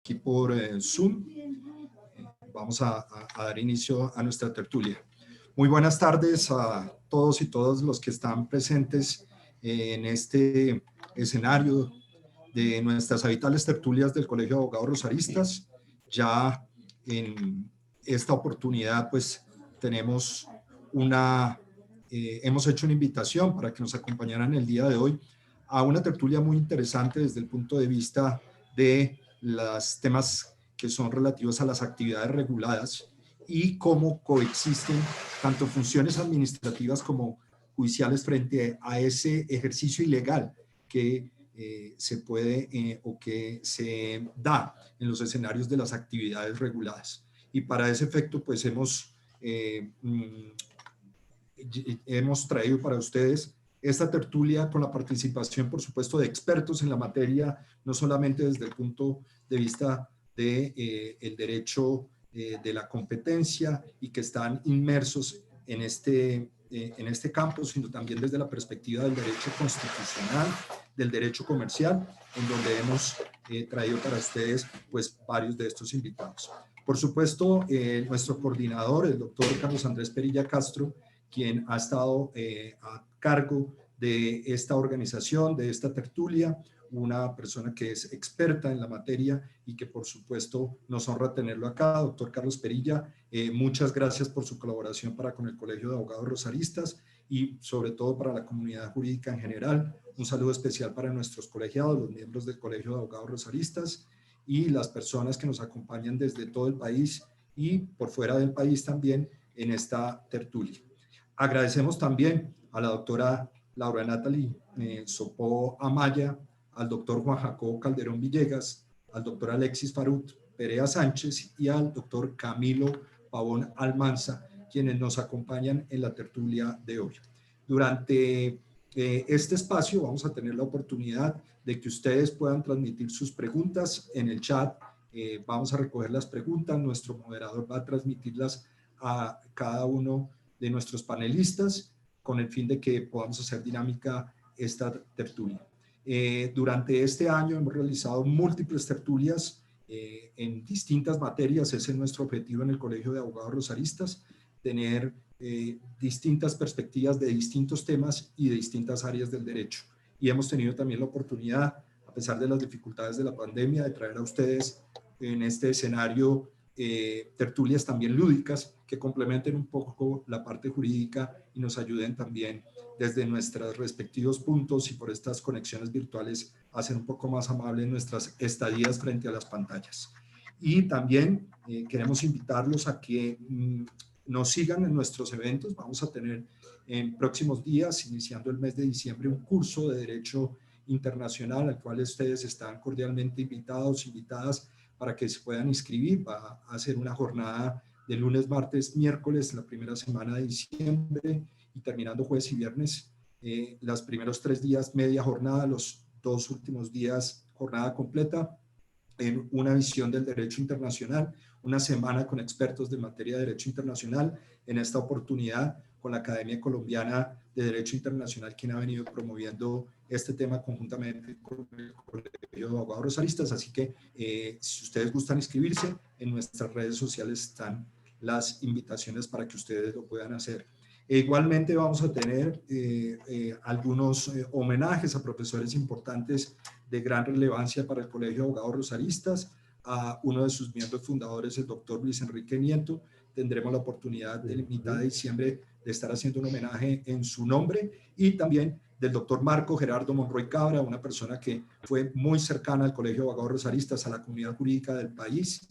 aquí por Zoom. Vamos a dar inicio a nuestra tertulia. Muy buenas tardes a todos y todas los que están presentes en este escenario de nuestras habituales tertulias del Colegio de Abogados Rosaristas. Ya en esta oportunidad pues tenemos hemos hecho una invitación para que nos acompañaran el día de hoy a una tertulia muy interesante desde el punto de vista de los temas que son relativos a las actividades reguladas y cómo coexisten tanto funciones administrativas como judiciales frente a ese ejercicio ilegal que se puede o que se da en los escenarios de las actividades reguladas. Y para ese efecto, pues hemos traído para ustedes esta tertulia con la participación, por supuesto, de expertos en la materia, no solamente desde el punto de vista del derecho de la competencia y que están inmersos en este campo, sino también desde la perspectiva del derecho constitucional, del derecho comercial, en donde hemos traído para ustedes pues varios de estos invitados. Por supuesto, nuestro coordinador, el doctor Carlos Andrés Perilla Castro, quien ha estado a cargo de esta organización, de esta tertulia, una persona que es experta en la materia y que por supuesto nos honra tenerlo acá. Doctor Carlos Perilla, muchas gracias por su colaboración para con el Colegio de Abogados Rosaristas y sobre todo para la comunidad jurídica en general. Un saludo especial para nuestros colegiados, los miembros del Colegio de Abogados Rosaristas y las personas que nos acompañan desde todo el país y por fuera del país también en esta tertulia. Agradecemos también a la doctora Laura Natalie Sopó Amaya, al doctor Juan Jacobo Calderón Villegas, al doctor Alexis Farut Perea Sánchez y al doctor Camilo Pavón Almanza, quienes nos acompañan en la tertulia de hoy. Durante este espacio vamos a tener la oportunidad de que ustedes puedan transmitir sus preguntas en el chat. Vamos a recoger las preguntas, nuestro moderador va a transmitirlas a cada uno de nuestros panelistas con el fin de que podamos hacer dinámica esta tertulia. Durante este año hemos realizado múltiples tertulias en distintas materias. Ese es nuestro objetivo en el Colegio de Abogados Rosaristas, tener distintas perspectivas de distintos temas y de distintas áreas del derecho. Y hemos tenido también la oportunidad, a pesar de las dificultades de la pandemia, de traer a ustedes en este escenario tertulias también lúdicas que complementen un poco la parte jurídica y nos ayuden también desde nuestros respectivos puntos y por estas conexiones virtuales a hacer un poco más amables nuestras estadías frente a las pantallas. Y también queremos invitarlos a que nos sigan en nuestros eventos. Vamos a tener en próximos días, iniciando el mes de diciembre, un curso de Derecho Internacional al cual ustedes están cordialmente invitados, invitadas para que se puedan inscribir. Va a ser una jornada de lunes, martes, miércoles, la primera semana de diciembre y terminando jueves y viernes, los primeros 3 días media jornada, los 2 últimos días jornada completa, en una visión del derecho internacional, una semana con expertos de materia de derecho internacional, en esta oportunidad con la Academia Colombiana de Derecho Internacional, quien ha venido promoviendo este tema conjuntamente con el Colegio de Abogados Rosaristas. Así que si ustedes gustan inscribirse, en nuestras redes sociales están las invitaciones para que ustedes lo puedan hacer. Igualmente vamos a tener algunos homenajes a profesores importantes de gran relevancia para el Colegio de Abogados Rosaristas. A uno de sus miembros fundadores, el doctor Luis Enrique Nieto. Tendremos la oportunidad de mitad de diciembre de estar haciendo un homenaje en su nombre, y también del doctor Marco Gerardo Monroy Cabra, una persona que fue muy cercana al Colegio de Abogados Rosaristas, a la comunidad jurídica del país.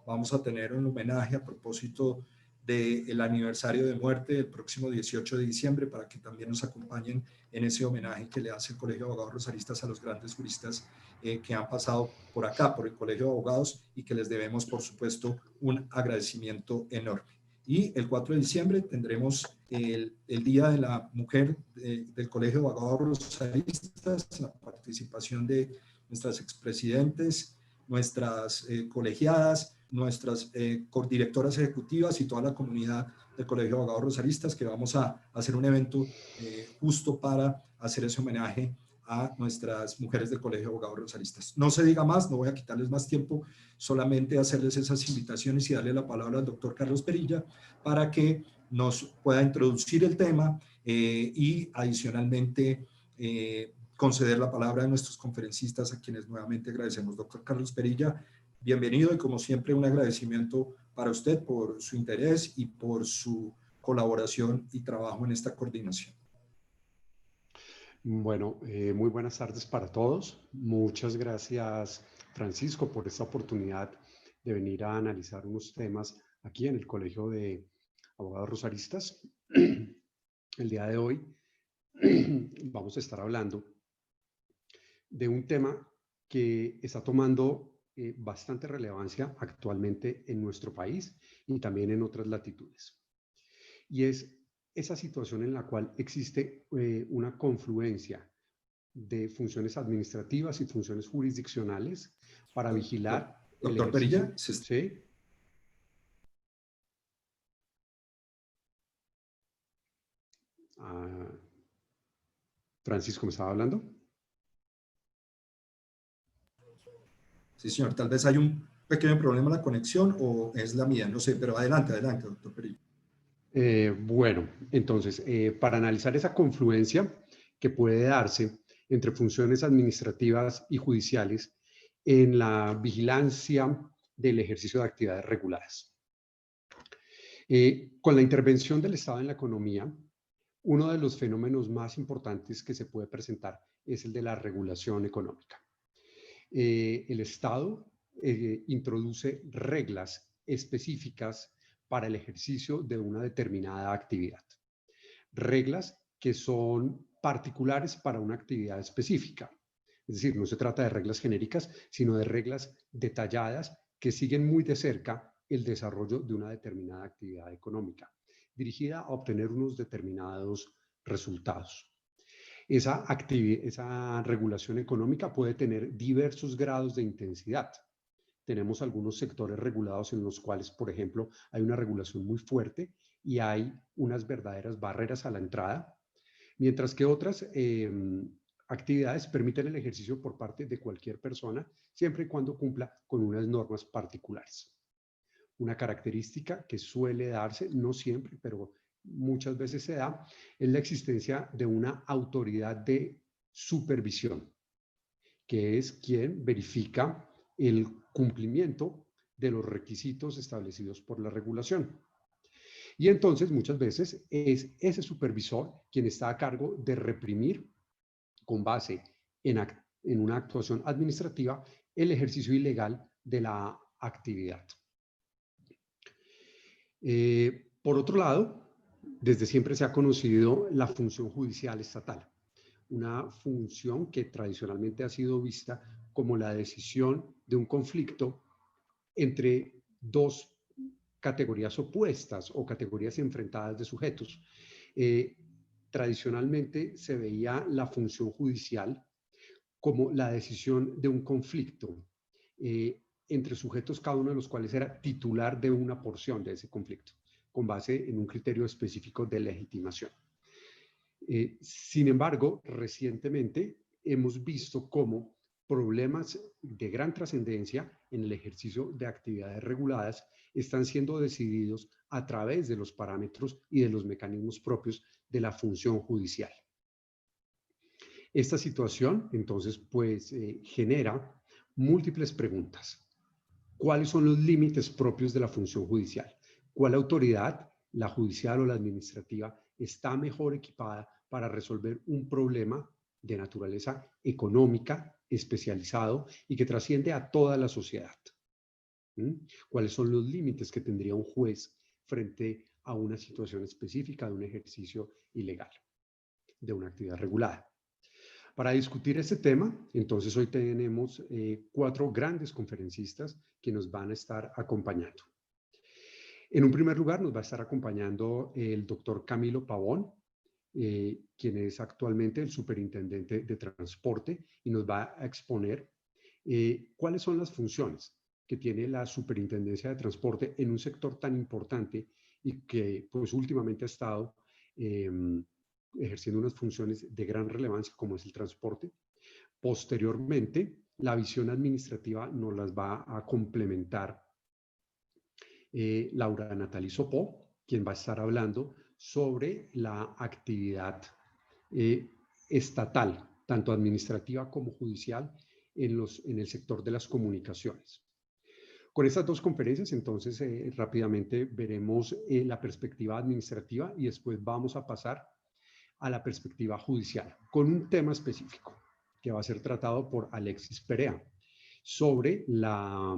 Vamos a tener un homenaje a propósito del aniversario de muerte el próximo 18 de diciembre, para que también nos acompañen en ese homenaje que le hace el Colegio de Abogados Rosaristas a los grandes juristas que han pasado por acá, por el Colegio de Abogados, y que les debemos, por supuesto, un agradecimiento enorme. Y el 4 de diciembre tendremos el Día de la Mujer del Colegio de Abogados Rosaristas, la participación de nuestras expresidentes, nuestras colegiadas, nuestras directoras ejecutivas y toda la comunidad del Colegio de Abogados Rosaristas, que vamos a hacer un evento justo para hacer ese homenaje a nuestras mujeres del Colegio de Abogados Rosaristas. No se diga más, no voy a quitarles más tiempo, solamente hacerles esas invitaciones y darle la palabra al doctor Carlos Perilla para que nos pueda introducir el tema y adicionalmente conceder la palabra a nuestros conferencistas, a quienes nuevamente agradecemos. Doctor Carlos Perilla, bienvenido y como siempre un agradecimiento para usted por su interés y por su colaboración y trabajo en esta coordinación. Bueno, muy buenas tardes para todos. Muchas gracias, Francisco, por esta oportunidad de venir a analizar unos temas aquí en el Colegio de Abogados Rosaristas. El día de hoy vamos a estar hablando de un tema que está tomando bastante relevancia actualmente en nuestro país y también en otras latitudes. Y es esa situación en la cual existe una confluencia de funciones administrativas y funciones jurisdiccionales para vigilar el Doctor ejercicio. Perilla, ¿Sí? Francisco, ¿me estaba hablando? Sí, señor. Tal vez hay un pequeño problema en la conexión o es la mía, no sé, pero adelante, adelante, doctor Perilla. Bueno, entonces, para analizar esa confluencia que puede darse entre funciones administrativas y judiciales en la vigilancia del ejercicio de actividades reguladas. Con la intervención del Estado en la economía, uno de los fenómenos más importantes que se puede presentar es el de la regulación económica. El Estado introduce reglas específicas para el ejercicio de una determinada actividad. Reglas que son particulares para una actividad específica. Es decir, no se trata de reglas genéricas, sino de reglas detalladas que siguen muy de cerca el desarrollo de una determinada actividad económica, dirigida a obtener unos determinados resultados. Esa regulación económica puede tener diversos grados de intensidad. Tenemos algunos sectores regulados en los cuales, por ejemplo, hay una regulación muy fuerte y hay unas verdaderas barreras a la entrada, mientras que otras actividades permiten el ejercicio por parte de cualquier persona, siempre y cuando cumpla con unas normas particulares. Una característica que suele darse, no siempre, pero muchas veces se da, es la existencia de una autoridad de supervisión, que es quien verifica el cumplimiento de los requisitos establecidos por la regulación. Y entonces muchas veces es ese supervisor quien está a cargo de reprimir con base en una actuación administrativa el ejercicio ilegal de la actividad. Por otro lado, desde siempre se ha conocido la función judicial estatal, una función que tradicionalmente ha sido vista como la decisión de un conflicto entre dos categorías opuestas o categorías enfrentadas de sujetos. Tradicionalmente se veía la función judicial como la decisión de un conflicto entre sujetos, cada uno de los cuales era titular de una porción de ese conflicto, con base en un criterio específico de legitimación. Sin embargo, recientemente hemos visto cómo problemas de gran trascendencia en el ejercicio de actividades reguladas están siendo decididos a través de los parámetros y de los mecanismos propios de la función judicial. Esta situación, entonces, pues genera múltiples preguntas. ¿Cuáles son los límites propios de la función judicial? ¿Cuál autoridad, la judicial o la administrativa, está mejor equipada para resolver un problema de naturaleza económica, especializado y que trasciende a toda la sociedad? ¿Cuáles son los límites que tendría un juez frente a una situación específica de un ejercicio ilegal, de una actividad regulada? Para discutir este tema, entonces hoy tenemos 4 grandes conferencistas que nos van a estar acompañando. En un primer lugar nos va a estar acompañando el doctor Camilo Pavón, quien es actualmente el superintendente de transporte y nos va a exponer cuáles son las funciones que tiene la superintendencia de transporte en un sector tan importante y que pues últimamente ha estado ejerciendo unas funciones de gran relevancia como es el transporte. Posteriormente, la visión administrativa nos las va a complementar Laura Natalie Sopó, quien va a estar hablando sobre la actividad estatal, tanto administrativa como judicial, en el sector de las comunicaciones. Con estas dos conferencias, entonces, rápidamente veremos la perspectiva administrativa y después vamos a pasar a la perspectiva judicial, con un tema específico que va a ser tratado por Alexis Perea sobre la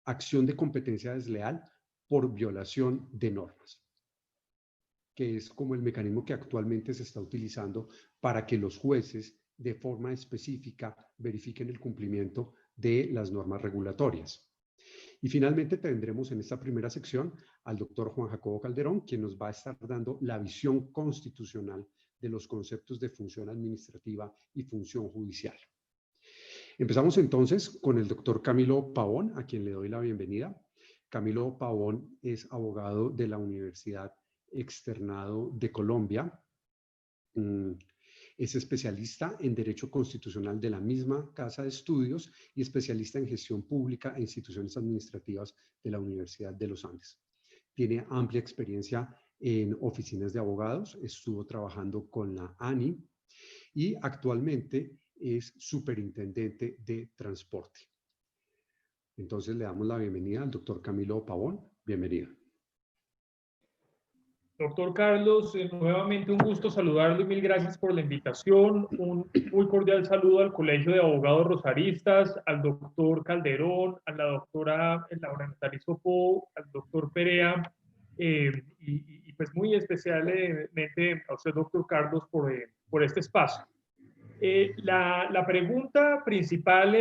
acción de competencia desleal por violación de normas, que es como el mecanismo que actualmente se está utilizando para que los jueces de forma específica verifiquen el cumplimiento de las normas regulatorias. Y finalmente tendremos en esta primera sección al doctor Juan Jacobo Calderón, quien nos va a estar dando la visión constitucional de los conceptos de función administrativa y función judicial. Empezamos entonces con el doctor Camilo Pavón, a quien le doy la bienvenida. Camilo Pavón es abogado de la Universidad Externado de Colombia. Es especialista en Derecho Constitucional de la misma Casa de Estudios y especialista en Gestión Pública e Instituciones Administrativas de la Universidad de los Andes. Tiene amplia experiencia en oficinas de abogados, estuvo trabajando con la ANI y actualmente es superintendente de transporte. Entonces le damos la bienvenida al doctor Camilo Pavón. Bienvenido. Doctor Carlos, nuevamente un gusto saludarlo y mil gracias por la invitación. Un muy cordial saludo al Colegio de Abogados Rosaristas, al doctor Calderón, a la doctora Laura Natalie Sopó, al doctor Perea, y pues muy especialmente a usted, doctor Carlos, por este espacio. La pregunta principal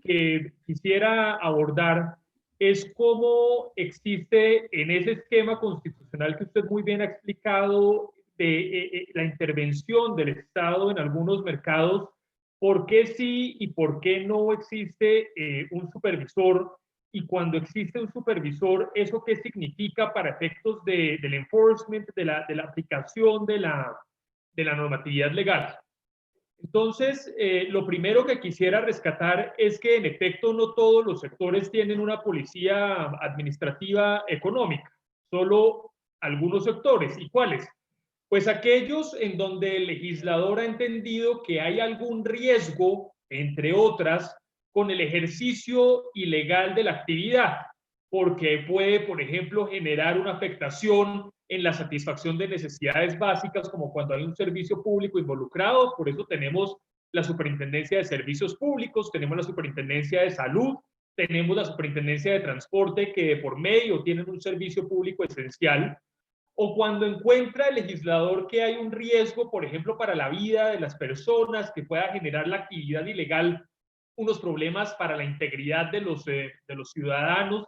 que quisiera abordar es cómo existe en ese esquema constitucional que usted muy bien ha explicado de la intervención del Estado en algunos mercados, por qué sí y por qué no existe un supervisor, y cuando existe un supervisor, ¿eso qué significa para efectos del enforcement, de la aplicación de la normatividad legal? Entonces, lo primero que quisiera rescatar es que en efecto no todos los sectores tienen una policía administrativa económica, solo algunos sectores. ¿Y cuáles? Pues aquellos en donde el legislador ha entendido que hay algún riesgo, entre otras, con el ejercicio ilegal de la actividad, porque puede, por ejemplo, generar una afectación en la satisfacción de necesidades básicas, como cuando hay un servicio público involucrado. Por eso tenemos la Superintendencia de Servicios Públicos, tenemos la Superintendencia de Salud, tenemos la Superintendencia de Transporte, que de por medio tienen un servicio público esencial. O cuando encuentra el legislador que hay un riesgo, por ejemplo, para la vida de las personas, que pueda generar la actividad ilegal unos problemas para la integridad de los ciudadanos.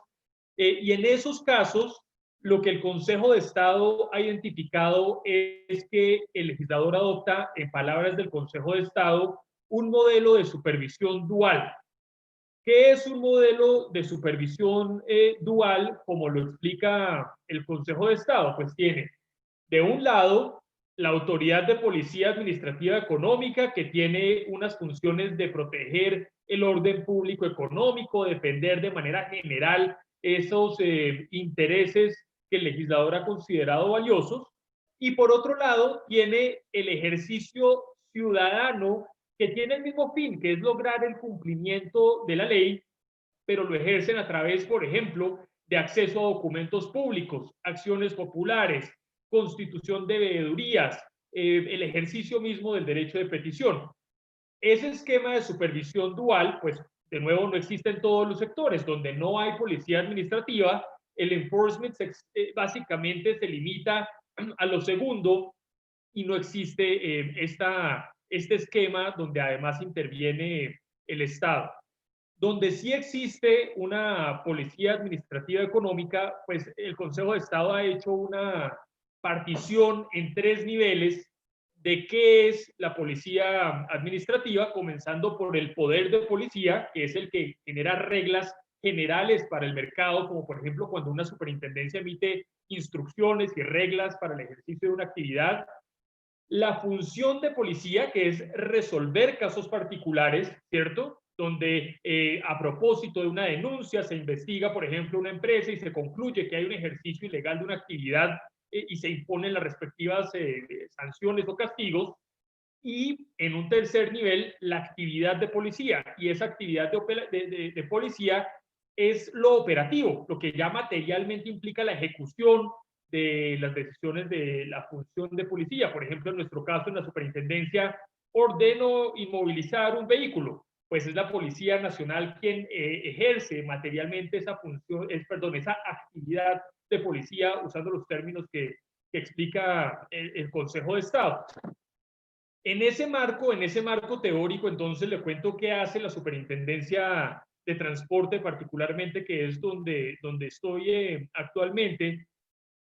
Y en esos casos, lo que el Consejo de Estado ha identificado es que el legislador adopta, en palabras del Consejo de Estado, un modelo de supervisión dual. ¿Qué es un modelo de supervisión dual? Como lo explica el Consejo de Estado, pues tiene, de un lado, la Autoridad de Policía Administrativa Económica, que tiene unas funciones de proteger el orden público económico, defender de manera general esos intereses que el legislador ha considerado valiosos. Y por otro lado, tiene el ejercicio ciudadano, que tiene el mismo fin, que es lograr el cumplimiento de la ley, pero lo ejercen a través, por ejemplo, de acceso a documentos públicos, acciones populares, constitución de veedurías, el ejercicio mismo del derecho de petición. Ese esquema de supervisión dual, pues de nuevo no existe en todos los sectores. Donde no hay policía administrativa, el enforcement básicamente se limita a lo segundo, y no existe este esquema donde además interviene el Estado. Donde sí existe una policía administrativa económica, pues el Consejo de Estado ha hecho una partición en 3 niveles de qué es la policía administrativa, comenzando por el poder de policía, que es el que genera reglas generales para el mercado, como por ejemplo cuando una superintendencia emite instrucciones y reglas para el ejercicio de una actividad. la función de policía, que es resolver casos particulares, ¿cierto? Donde a propósito de una denuncia se investiga, por ejemplo, una empresa y se concluye que hay un ejercicio ilegal de una actividad y se imponen las respectivas sanciones o castigos. Y en un tercer nivel, la actividad de policía. Y esa actividad de policía es lo operativo, lo que ya materialmente implica la ejecución de las decisiones de la función de policía. Por ejemplo, en nuestro caso, en la superintendencia, ordeno inmovilizar un vehículo. Pues es la Policía Nacional quien ejerce materialmente esa función, esa actividad de policía, usando los términos que explica el Consejo de Estado. En ese marco teórico, entonces le cuento qué hace la Superintendencia de Transporte, particularmente, que es donde estoy actualmente.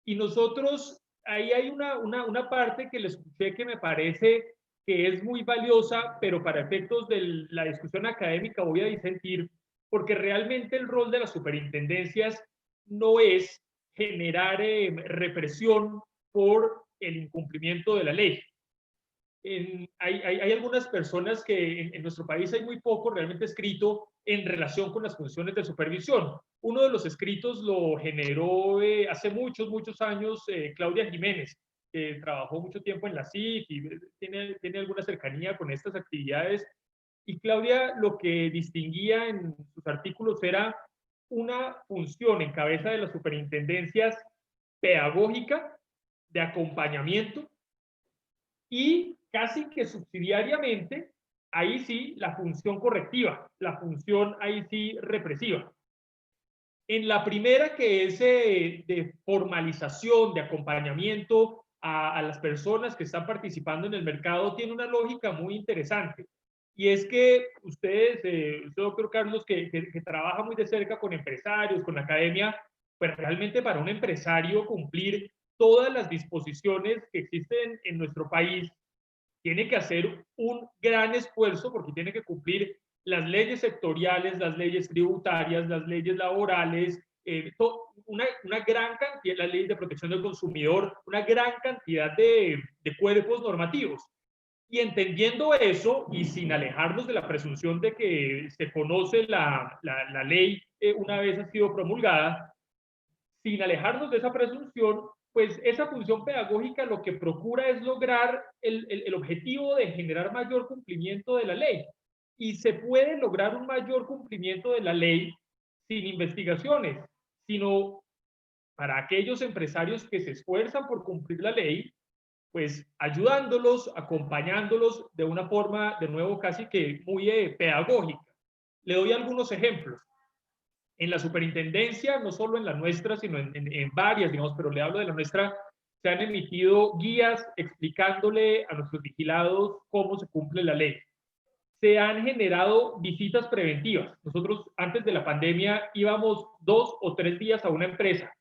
Y nosotros, ahí hay una parte que le escuché que me parece que es muy valiosa, pero para efectos de la discusión académica voy a disentir, porque realmente el rol de las superintendencias no es generar represión por el incumplimiento de la ley. Hay algunas personas que en nuestro país hay muy poco realmente escrito en relación con las funciones de supervisión. Uno de los escritos lo generó hace muchos años Claudia Jiménez, que trabajó mucho tiempo en la CIF y tiene alguna cercanía con estas actividades. Y Claudia lo que distinguía en sus artículos era una función en cabeza de las superintendencias pedagógica, de acompañamiento, y casi que subsidiariamente, ahí sí, la función correctiva, la función ahí sí represiva. En la primera, que es de formalización, de acompañamiento a las personas que están participando en el mercado, tiene una lógica muy interesante. Y es que ustedes, doctor Carlos, que trabaja muy de cerca con empresarios, con la academia, pues realmente para un empresario cumplir todas las disposiciones que existen en nuestro país, tiene que hacer un gran esfuerzo porque tiene que cumplir las leyes sectoriales, las leyes tributarias, las leyes laborales, una gran cantidad, las leyes de protección del consumidor, una gran cantidad de cuerpos normativos. Y entendiendo eso, y sin alejarnos de la presunción de que se conoce la ley una vez ha sido promulgada, sin alejarnos de esa presunción, pues esa función pedagógica lo que procura es lograr el objetivo de generar mayor cumplimiento de la ley. Y se puede lograr un mayor cumplimiento de la ley sin investigaciones, sino para aquellos empresarios que se esfuerzan por cumplir la ley, pues ayudándolos, acompañándolos de una forma, de nuevo, casi que muy pedagógica. Le doy algunos ejemplos. En la superintendencia, no solo en la nuestra, sino en varias, digamos, pero le hablo de la nuestra, se han emitido guías explicándole a nuestros vigilados cómo se cumple la ley. Se han generado visitas preventivas. Nosotros antes de la pandemia íbamos 2 o 3 días a una empresa.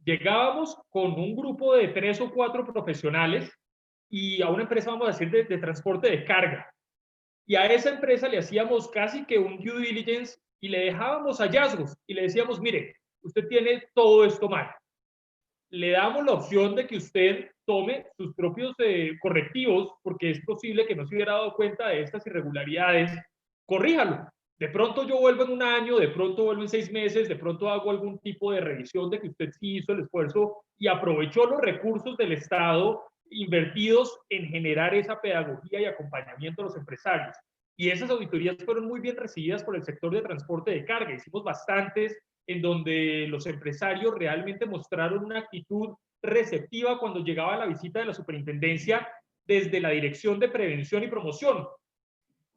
Llegábamos con un grupo de 3 o 4 profesionales y a una empresa, vamos a decir, de transporte de carga. Y a esa empresa le hacíamos casi que un due diligence y le dejábamos hallazgos y le decíamos, mire, usted tiene todo esto mal. Le damos la opción de que usted tome sus propios correctivos, porque es posible que no se hubiera dado cuenta de estas irregularidades. Corríjalo. De pronto yo vuelvo en un año, de pronto vuelvo en 6 meses, de pronto hago algún tipo de revisión de que usted sí hizo el esfuerzo y aprovechó los recursos del Estado invertidos en generar esa pedagogía y acompañamiento a los empresarios. Y esas auditorías fueron muy bien recibidas por el sector de transporte de carga. Hicimos bastantes en donde los empresarios realmente mostraron una actitud receptiva cuando llegaba la visita de la superintendencia desde la Dirección de Prevención y Promoción.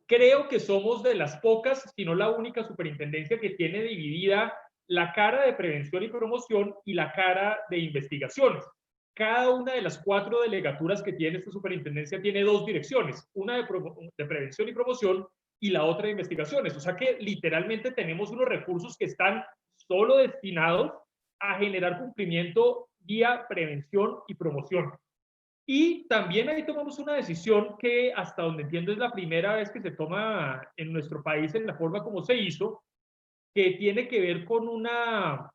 Creo que somos de las pocas, si no la única superintendencia que tiene dividida la cara de prevención y promoción y la cara de investigaciones. Cada una de las 4 delegaturas que tiene esta superintendencia tiene 2 direcciones, una de prevención y promoción y la otra de investigaciones. O sea que literalmente tenemos unos recursos que están solo destinados a generar cumplimiento vía prevención y promoción. Y también ahí tomamos una decisión que hasta donde entiendo es la primera vez que se toma en nuestro país en la forma como se hizo, que tiene que ver con una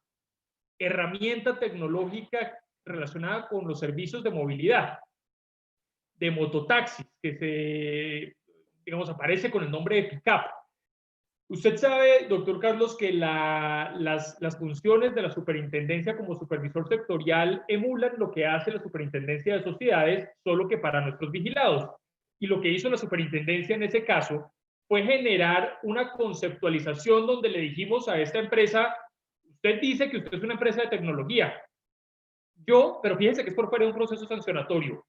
herramienta tecnológica relacionada con los servicios de movilidad. de mototaxis, que digamos, aparece con el nombre de pickup. Usted sabe, doctor Carlos, que las funciones de la superintendencia como supervisor sectorial emulan lo que hace la superintendencia de sociedades, solo que para nuestros vigilados. Y lo que hizo la superintendencia en ese caso fue generar una conceptualización donde le dijimos a esta empresa, usted dice que usted es una empresa de tecnología. Pero fíjense que es por fuera de un proceso sancionatorio.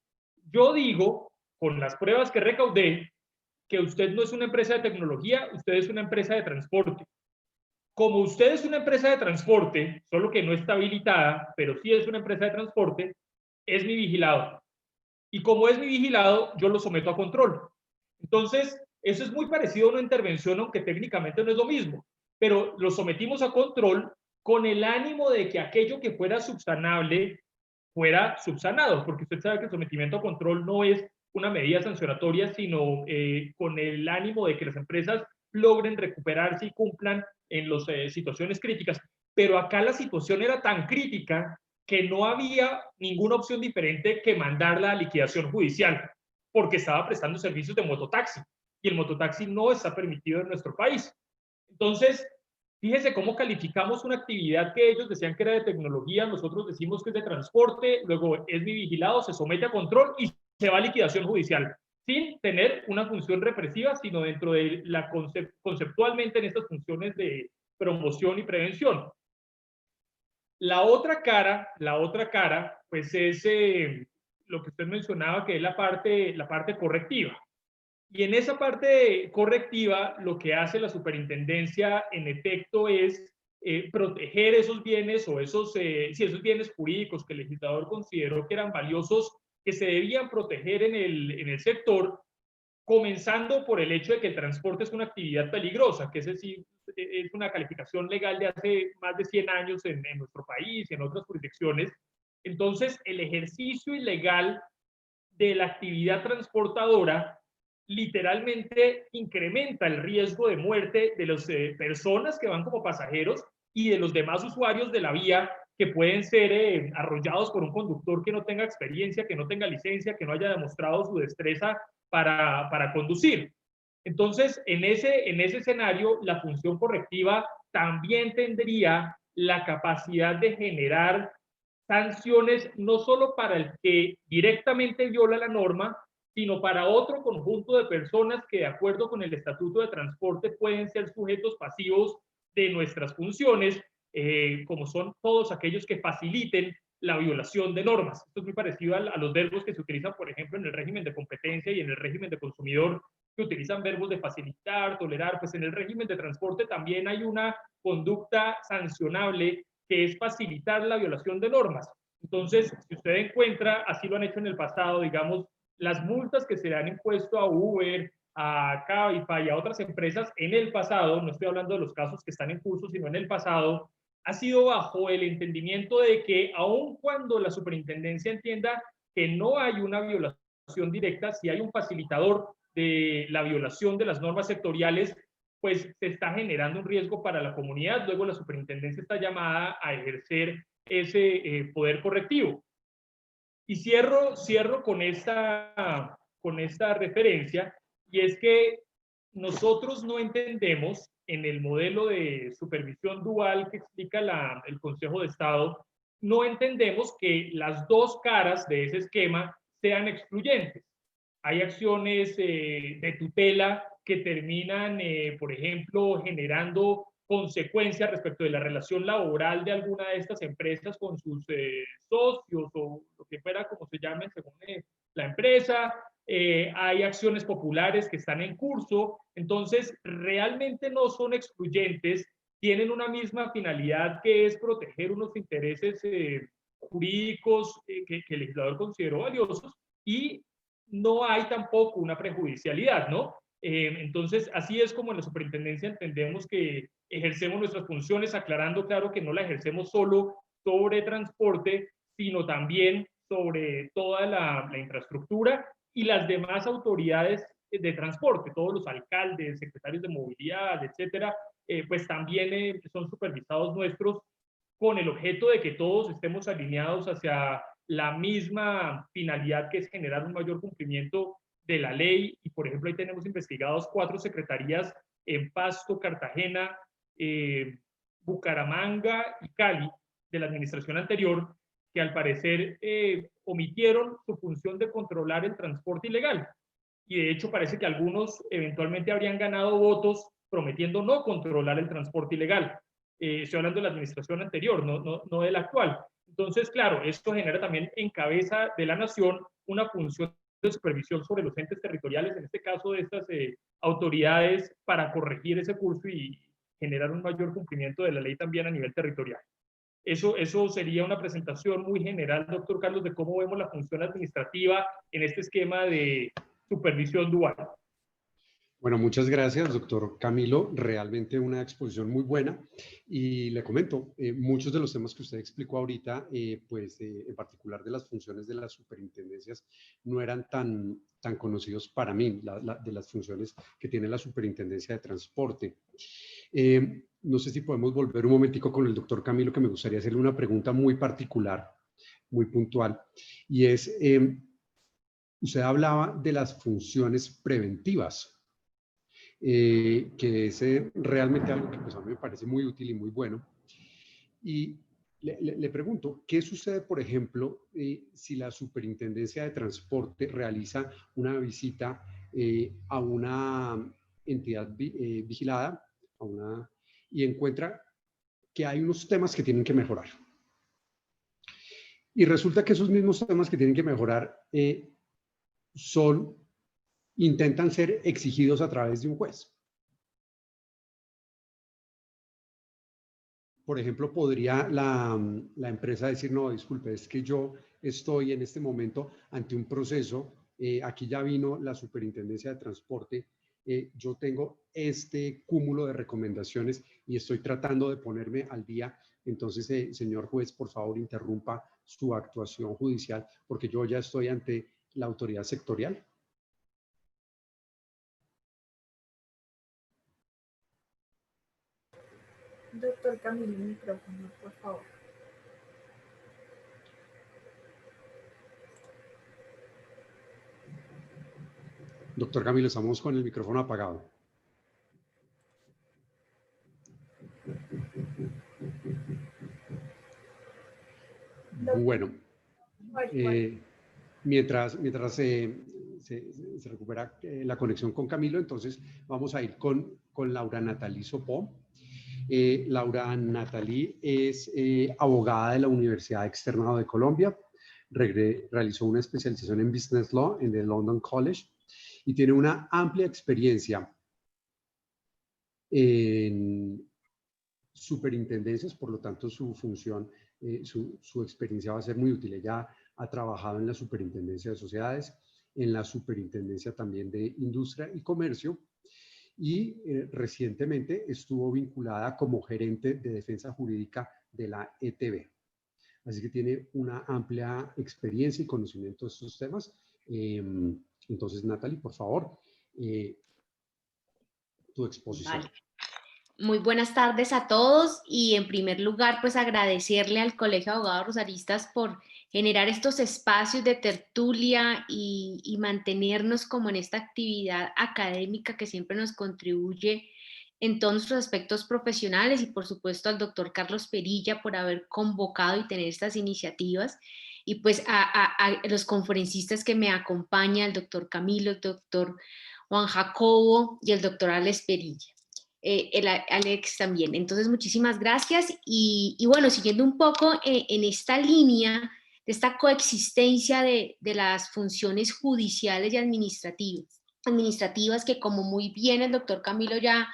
Yo digo, con las pruebas que recaudé, que usted no es una empresa de tecnología, usted es una empresa de transporte. Como usted es una empresa de transporte, solo que no está habilitada, pero sí es una empresa de transporte, es mi vigilado. Y como es mi vigilado, yo lo someto a control. Entonces, eso es muy parecido a una intervención, aunque técnicamente no es lo mismo, pero lo sometimos a control con el ánimo de que aquello que fuera subsanable fuera subsanado, porque usted sabe que el sometimiento a control no es una medida sancionatoria, sino con el ánimo de que las empresas logren recuperarse y cumplan en las situaciones críticas. Pero acá la situación era tan crítica que no había ninguna opción diferente que mandarla a liquidación judicial, porque estaba prestando servicios de mototaxi, y el mototaxi no está permitido en nuestro país. Entonces, fíjese cómo calificamos una actividad que ellos decían que era de tecnología, nosotros decimos que es de transporte, luego es mi vigilado, se somete a control y se va a liquidación judicial, sin tener una función represiva, sino dentro de la conceptualmente en estas funciones de promoción y prevención. La otra cara, pues es lo que usted mencionaba, que es la parte correctiva. Y en esa parte correctiva, lo que hace la superintendencia, en efecto, es proteger esos bienes o esos bienes jurídicos que el legislador consideró que eran valiosos, que se debían proteger en el sector, comenzando por el hecho de que el transporte es una actividad peligrosa, que es una calificación legal de hace más de 100 años en nuestro país y en otras jurisdicciones. Entonces, el ejercicio ilegal de la actividad transportadora literalmente incrementa el riesgo de muerte de las personas que van como pasajeros y de los demás usuarios de la vía, que pueden ser arrollados por un conductor que no tenga experiencia, que no tenga licencia, que no haya demostrado su destreza para conducir. Entonces, en ese escenario, la función correctiva también tendría la capacidad de generar sanciones no solo para el que directamente viola la norma, sino para otro conjunto de personas que, de acuerdo con el Estatuto de Transporte, pueden ser sujetos pasivos de nuestras funciones, como son todos aquellos que faciliten la violación de normas. Esto es muy parecido a los verbos que se utilizan, por ejemplo, en el régimen de competencia y en el régimen de consumidor, que utilizan verbos de facilitar, tolerar. Pues en el régimen de transporte también hay una conducta sancionable que es facilitar la violación de normas. Entonces, si usted encuentra, así lo han hecho en el pasado, digamos, las multas que se le han impuesto a Uber, a Cabify y a otras empresas en el pasado, no estoy hablando de los casos que están en curso, sino en el pasado, ha sido bajo el entendimiento de que aun cuando la superintendencia entienda que no hay una violación directa, si hay un facilitador de la violación de las normas sectoriales, pues se está generando un riesgo para la comunidad. Luego la superintendencia está llamada a ejercer ese poder correctivo. Y cierro con esta referencia, y es que nosotros no entendemos en el modelo de supervisión dual que explica el Consejo de Estado, no entendemos que las dos caras de ese esquema sean excluyentes. Hay acciones de tutela que terminan, por ejemplo, generando consecuencias respecto de la relación laboral de alguna de estas empresas con sus socios o lo que fuera, como se llame según la empresa. Hay acciones populares que están en curso. Entonces, realmente no son excluyentes, tienen una misma finalidad, que es proteger unos intereses jurídicos que el legislador consideró valiosos, y no hay tampoco una prejudicialidad, ¿no? Entonces, así es como en la superintendencia entendemos que ejercemos nuestras funciones, aclarando, claro, que no la ejercemos solo sobre transporte, sino también sobre toda la infraestructura y las demás autoridades de transporte, todos los alcaldes, secretarios de movilidad, etcétera, pues también son supervisados nuestros, con el objeto de que todos estemos alineados hacia la misma finalidad, que es generar un mayor cumplimiento de la ley. Y por ejemplo, ahí tenemos investigados 4 secretarías en Pasto, Cartagena, Bucaramanga y Cali de la administración anterior, que al parecer omitieron su función de controlar el transporte ilegal. Y de hecho parece que algunos eventualmente habrían ganado votos prometiendo no controlar el transporte ilegal. Estoy hablando de la administración anterior, no de la actual. Entonces, claro, esto genera también en cabeza de la nación una función de supervisión sobre los entes territoriales, en este caso de estas autoridades, para corregir ese curso y generar un mayor cumplimiento de la ley también a nivel territorial. Eso sería una presentación muy general, doctor Carlos, de cómo vemos la función administrativa en este esquema de supervisión dual. Bueno, muchas gracias, doctor Camilo. Realmente una exposición muy buena. Y le comento, muchos de los temas que usted explicó ahorita, en particular de las funciones de las superintendencias, no eran tan conocidos para mí, de las funciones que tiene la superintendencia de transporte. No sé si podemos volver un momentico con el doctor Camilo, que me gustaría hacerle una pregunta muy particular, muy puntual. Y es, usted hablaba de las funciones preventivas. Que es realmente algo que pues, a mí me parece muy útil y muy bueno. Y le pregunto, ¿qué sucede, por ejemplo, si la Superintendencia de Transporte realiza una visita a una entidad vigilada y encuentra que hay unos temas que tienen que mejorar? Y resulta que esos mismos temas que tienen que mejorar intentan ser exigidos a través de un juez. Por ejemplo, podría la empresa decir, no, disculpe, es que yo estoy en este momento ante un proceso, aquí ya vino la Superintendencia de Transporte, yo tengo este cúmulo de recomendaciones y estoy tratando de ponerme al día. Entonces, señor juez, por favor, interrumpa su actuación judicial porque yo ya estoy ante la autoridad sectorial. Doctor Camilo, micrófono, por favor. Doctor Camilo, estamos con el micrófono apagado. Bueno, mientras se recupera la conexión con Camilo, entonces vamos a ir con Laura Natalie Sopó. Laura Natalie es abogada de la Universidad Externado de Colombia, realizó una especialización en Business Law en el London College y tiene una amplia experiencia en superintendencias, por lo tanto su función, su experiencia va a ser muy útil. Ella ha trabajado en la Superintendencia de Sociedades, en la Superintendencia también de Industria y Comercio, y recientemente estuvo vinculada como gerente de defensa jurídica de la ETB. Así que tiene una amplia experiencia y conocimiento de estos temas. Entonces, Natalie, por favor, tu exposición. Vale. Muy buenas tardes a todos y en primer lugar pues agradecerle al Colegio de Abogados Rosaristas por generar estos espacios de tertulia y mantenernos como en esta actividad académica que siempre nos contribuye en todos nuestros aspectos profesionales, y por supuesto al doctor Carlos Perilla por haber convocado y tener estas iniciativas, y pues a los conferencistas que me acompañan, el doctor Camilo, el doctor Juan Jacobo y el doctor Alex Perilla. El Alex también. Entonces, muchísimas gracias. Y bueno, siguiendo un poco en esta línea de esta coexistencia de las funciones judiciales y administrativas, que como muy bien el doctor Camilo ya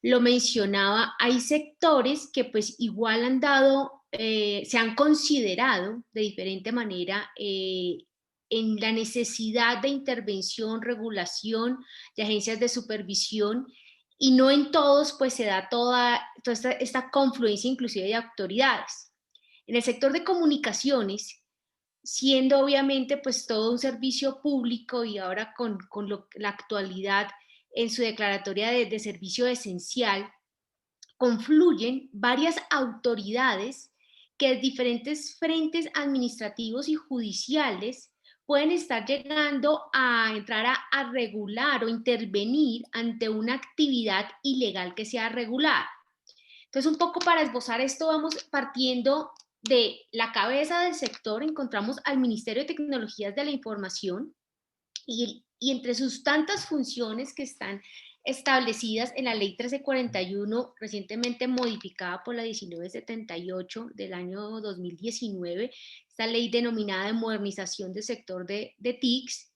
lo mencionaba, hay sectores que pues igual han dado, se han considerado de diferente manera en la necesidad de intervención, regulación de agencias de supervisión, y no en todos pues se da toda esta confluencia inclusive de autoridades. En el sector de comunicaciones, siendo obviamente pues todo un servicio público y ahora con la actualidad en su declaratoria de servicio esencial, confluyen varias autoridades que diferentes frentes administrativos y judiciales pueden estar llegando a entrar a regular o intervenir ante una actividad ilegal que sea regulada. Entonces, un poco para esbozar esto, vamos partiendo de la cabeza del sector, encontramos al Ministerio de Tecnologías de la Información y entre sus tantas funciones que están establecidas en la Ley 1341, recientemente modificada por la 1978 del año 2019, esta ley denominada de modernización del sector de TICs,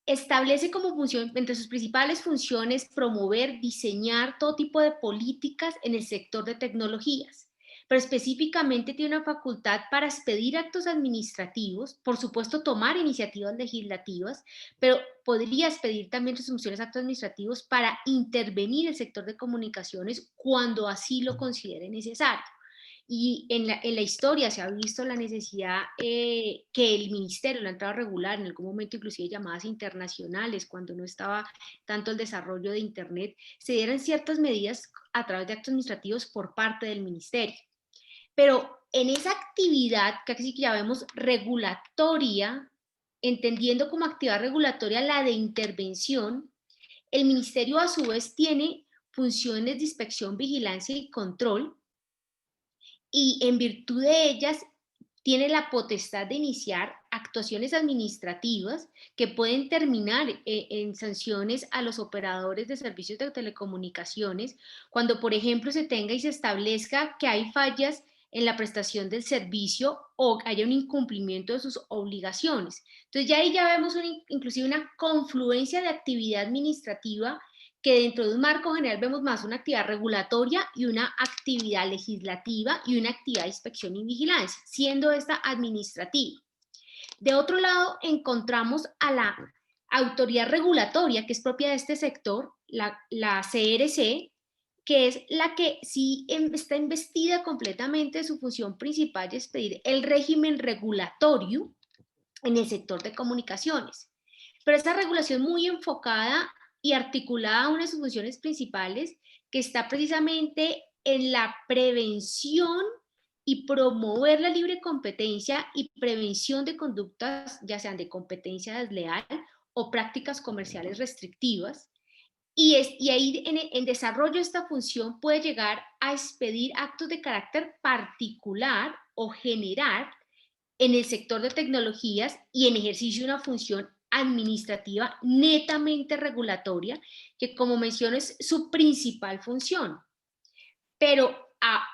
establece como función, entre sus principales funciones, promover, diseñar todo tipo de políticas en el sector de tecnologías, pero específicamente tiene una facultad para expedir actos administrativos, por supuesto tomar iniciativas legislativas, pero podría expedir también sus funciones actos administrativos para intervenir el sector de comunicaciones cuando así lo considere necesario. Y en la historia se ha visto la necesidad que el ministerio lo ha entrado a regular, en algún momento inclusive llamadas internacionales, cuando no estaba tanto el desarrollo de Internet, se dieran ciertas medidas a través de actos administrativos por parte del ministerio. Pero en esa actividad, que aquí ya vemos regulatoria, entendiendo como actividad regulatoria la de intervención, el ministerio a su vez tiene funciones de inspección, vigilancia y control, y en virtud de ellas tiene la potestad de iniciar actuaciones administrativas que pueden terminar en sanciones a los operadores de servicios de telecomunicaciones cuando, por ejemplo, se tenga y se establezca que hay fallas en la prestación del servicio o haya un incumplimiento de sus obligaciones. Entonces ya ahí ya vemos inclusive una confluencia de actividad administrativa que dentro de un marco general vemos más una actividad regulatoria y una actividad legislativa y una actividad de inspección y vigilancia, siendo esta administrativa. De otro lado, encontramos a la autoridad regulatoria, que es propia de este sector, la CRC, que es la que sí está investida completamente de su función principal de expedir el régimen regulatorio en el sector de comunicaciones. Pero esta regulación muy enfocada y articulada a una de sus funciones principales, que está precisamente en la prevención y promover la libre competencia y prevención de conductas, ya sean de competencia desleal o prácticas comerciales restrictivas. Y ahí en desarrollo de esta función puede llegar a expedir actos de carácter particular o general en el sector de tecnologías y en ejercicio de una función administrativa netamente regulatoria, que como menciono es su principal función. Pero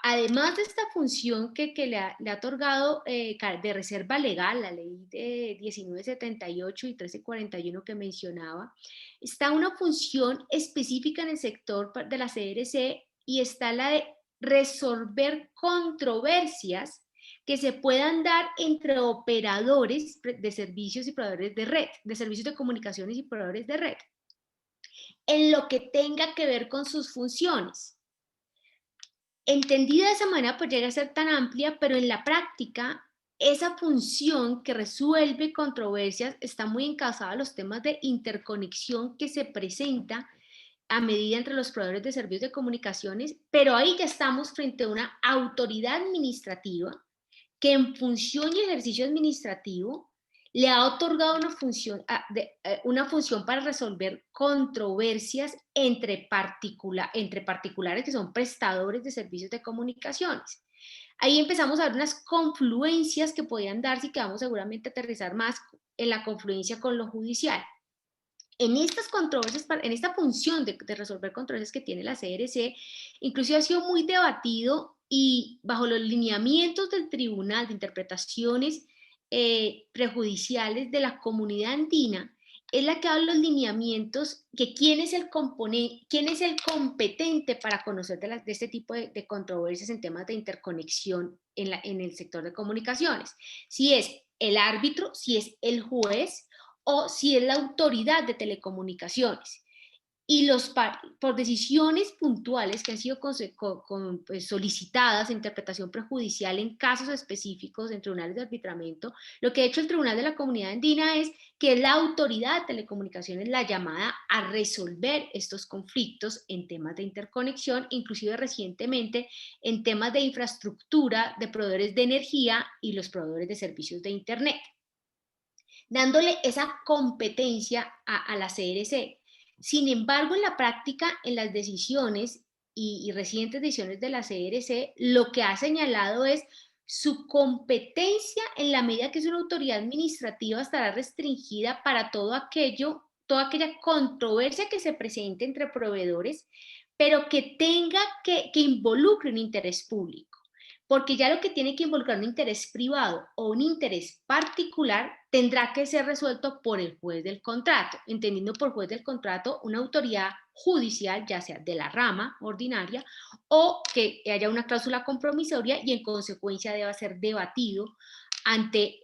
además de esta función que le ha otorgado de reserva legal, la ley de 1978 y 1341 que mencionaba, está una función específica en el sector de la CRC y está la de resolver controversias que se puedan dar entre operadores de servicios y proveedores de red, de servicios de comunicaciones y proveedores de red, en lo que tenga que ver con sus funciones. Entendida de esa manera, pues llega a ser tan amplia, pero en la práctica, esa función que resuelve controversias está muy encauzada a los temas de interconexión que se presenta a medida entre los proveedores de servicios de comunicaciones, pero ahí ya estamos frente a una autoridad administrativa que en función y ejercicio administrativo le ha otorgado una función para resolver controversias entre particulares que son prestadores de servicios de comunicaciones. Ahí empezamos a ver unas confluencias que podían darse y que vamos seguramente a aterrizar más en la confluencia con lo judicial. En estas controversias, en esta función de resolver controversias que tiene la CRC, inclusive ha sido muy debatido y bajo los lineamientos del Tribunal de Interpretaciones Prejudiciales de la Comunidad Andina, es la que habla los lineamientos que quién es el competente para conocer de este tipo de controversias en temas de interconexión en el sector de comunicaciones. Si es el árbitro, si es el juez o si es la autoridad de telecomunicaciones. y por decisiones puntuales que han sido pues, solicitadas en interpretación prejudicial en casos específicos en tribunales de arbitramiento, lo que ha hecho el Tribunal de la Comunidad Andina es que es la autoridad de telecomunicaciones la llamada a resolver estos conflictos en temas de interconexión, inclusive recientemente en temas de infraestructura de proveedores de energía y los proveedores de servicios de Internet, dándole esa competencia a la CRC. Sin embargo, en la práctica, en las decisiones y recientes decisiones de la CRC, lo que ha señalado es su competencia en la medida que es una autoridad administrativa estará restringida para toda aquella controversia que se presente entre proveedores, pero que tenga que involucre un interés público. Porque ya lo que tiene que involucrar un interés privado o un interés particular tendrá que ser resuelto por el juez del contrato, entendiendo por juez del contrato una autoridad judicial, ya sea de la rama ordinaria, o que haya una cláusula compromisoria y en consecuencia deba ser debatido ante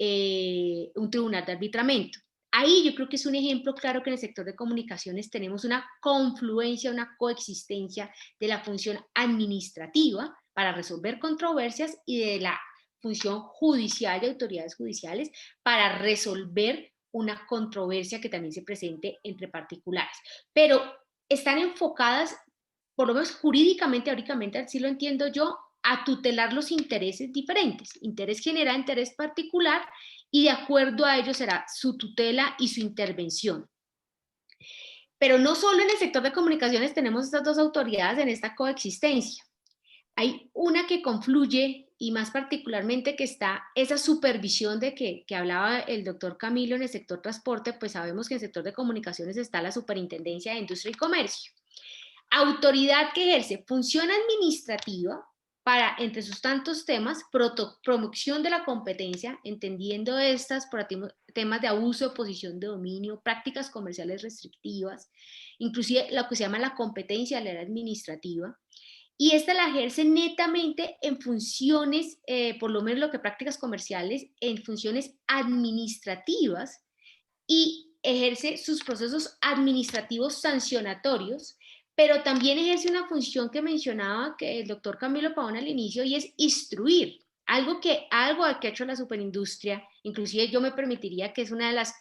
un tribunal de arbitramiento. Ahí yo creo que es un ejemplo claro que en el sector de comunicaciones tenemos una confluencia, una coexistencia de la función administrativa para resolver controversias y de la función judicial de autoridades judiciales para resolver una controversia que también se presente entre particulares. Pero están enfocadas, por lo menos jurídicamente, teóricamente, así lo entiendo yo, a tutelar los intereses diferentes. Interés general, interés particular, y de acuerdo a ello será su tutela y su intervención. Pero no solo en el sector de comunicaciones tenemos estas dos autoridades en esta coexistencia. Hay una que confluye y más particularmente que está esa supervisión de que hablaba el doctor Camilo en el sector transporte, pues sabemos que en el sector de comunicaciones está la Superintendencia de Industria y Comercio. Autoridad que ejerce función administrativa para, entre sus tantos temas, promoción de la competencia, entendiendo estas por temas de abuso de posición de dominio, prácticas comerciales restrictivas, inclusive lo que se llama la competencia de la ley administrativa, y esta la ejerce netamente en funciones, por lo menos lo que prácticas comerciales, en funciones administrativas, y ejerce sus procesos administrativos sancionatorios, pero también ejerce una función que mencionaba que el doctor Camilo Pavón al inicio, y es instruir, algo que ha hecho la superindustria, inclusive yo me permitiría que es una de las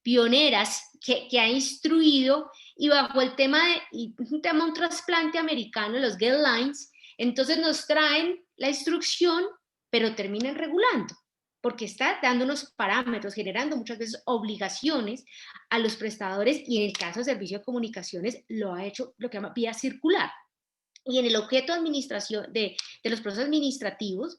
pioneras que ha instruido, y bajo el tema un trasplante americano, los guidelines, entonces nos traen la instrucción, pero terminan regulando, porque está dando unos parámetros, generando muchas veces obligaciones a los prestadores, y en el caso de servicio de comunicaciones lo ha hecho lo que llama vía circular. Y en el objeto de administración de los procesos administrativos,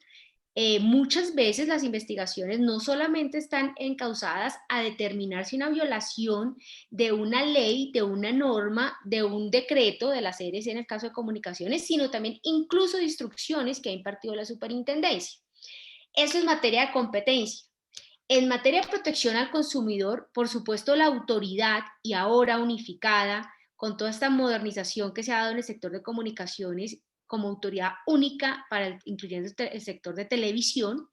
muchas veces las investigaciones no solamente están encausadas a determinar si una violación de una ley, de una norma, de un decreto de la CRC en el caso de comunicaciones, sino también incluso de instrucciones que ha impartido la superintendencia. Eso es materia de competencia. En materia de protección al consumidor, por supuesto, la autoridad, y ahora unificada con toda esta modernización que se ha dado en el sector de comunicaciones como autoridad única, incluyendo el sector de televisión,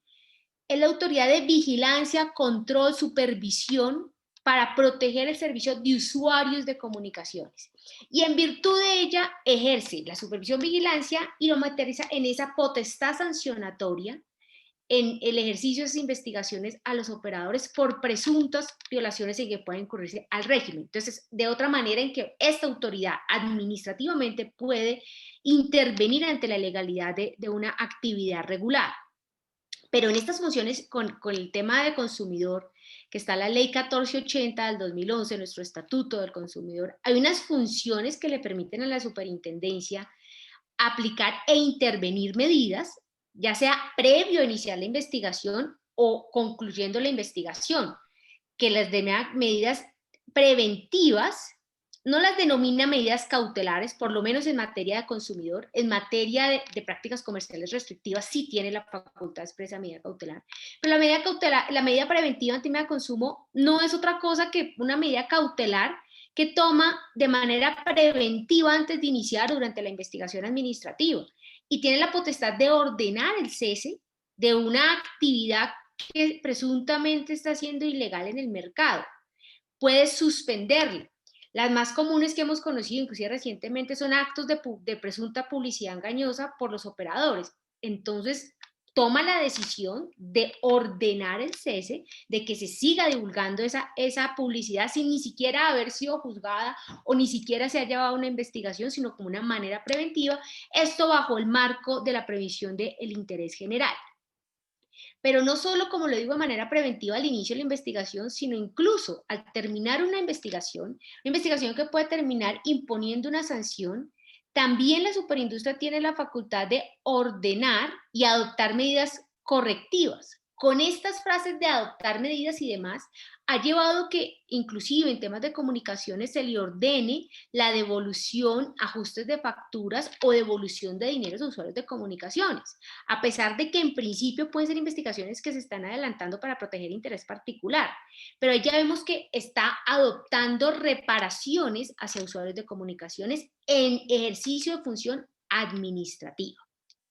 es la autoridad de vigilancia, control, supervisión para proteger el servicio de usuarios de comunicaciones. Y en virtud de ella ejerce la supervisión, vigilancia, y lo materializa en esa potestad sancionatoria en el ejercicio de esas investigaciones a los operadores por presuntas violaciones en que pueden incurrirse al régimen. Entonces, de otra manera en que esta autoridad administrativamente puede intervenir ante la legalidad de una actividad regulada. Pero en estas funciones, con el tema de consumidor, que está la ley 1480 del 2011, nuestro estatuto del consumidor, hay unas funciones que le permiten a la superintendencia aplicar e intervenir medidas, ya sea previo a iniciar la investigación o concluyendo la investigación, que las medidas preventivas, no las denomina medidas cautelares, por lo menos en materia de consumidor. En materia de prácticas comerciales restrictivas sí tiene la facultad expresa de medida cautelar, pero la medida preventiva ante medida de consumo no es otra cosa que una medida cautelar que toma de manera preventiva antes de iniciar o durante la investigación administrativa, y tiene la potestad de ordenar el cese de una actividad que presuntamente está siendo ilegal en el mercado. Puede suspenderla. Las más comunes que hemos conocido, inclusive recientemente, son actos de presunta publicidad engañosa por los operadores. Entonces, toma la decisión de ordenar el cese, de que se siga divulgando esa publicidad sin ni siquiera haber sido juzgada o ni siquiera se ha llevado una investigación, sino como una manera preventiva, esto bajo el marco de la previsión del interés general. Pero no solo, como lo digo, de manera preventiva al inicio de la investigación, sino incluso al terminar una investigación que puede terminar imponiendo una sanción. También la superindustria tiene la facultad de ordenar y adoptar medidas correctivas. Con estas frases de adoptar medidas y demás, ha llevado que inclusive en temas de comunicaciones se le ordene la devolución, ajustes de facturas o devolución de dineros a usuarios de comunicaciones, a pesar de que en principio pueden ser investigaciones que se están adelantando para proteger interés particular. Pero ahí ya vemos que está adoptando reparaciones hacia usuarios de comunicaciones en ejercicio de función administrativa,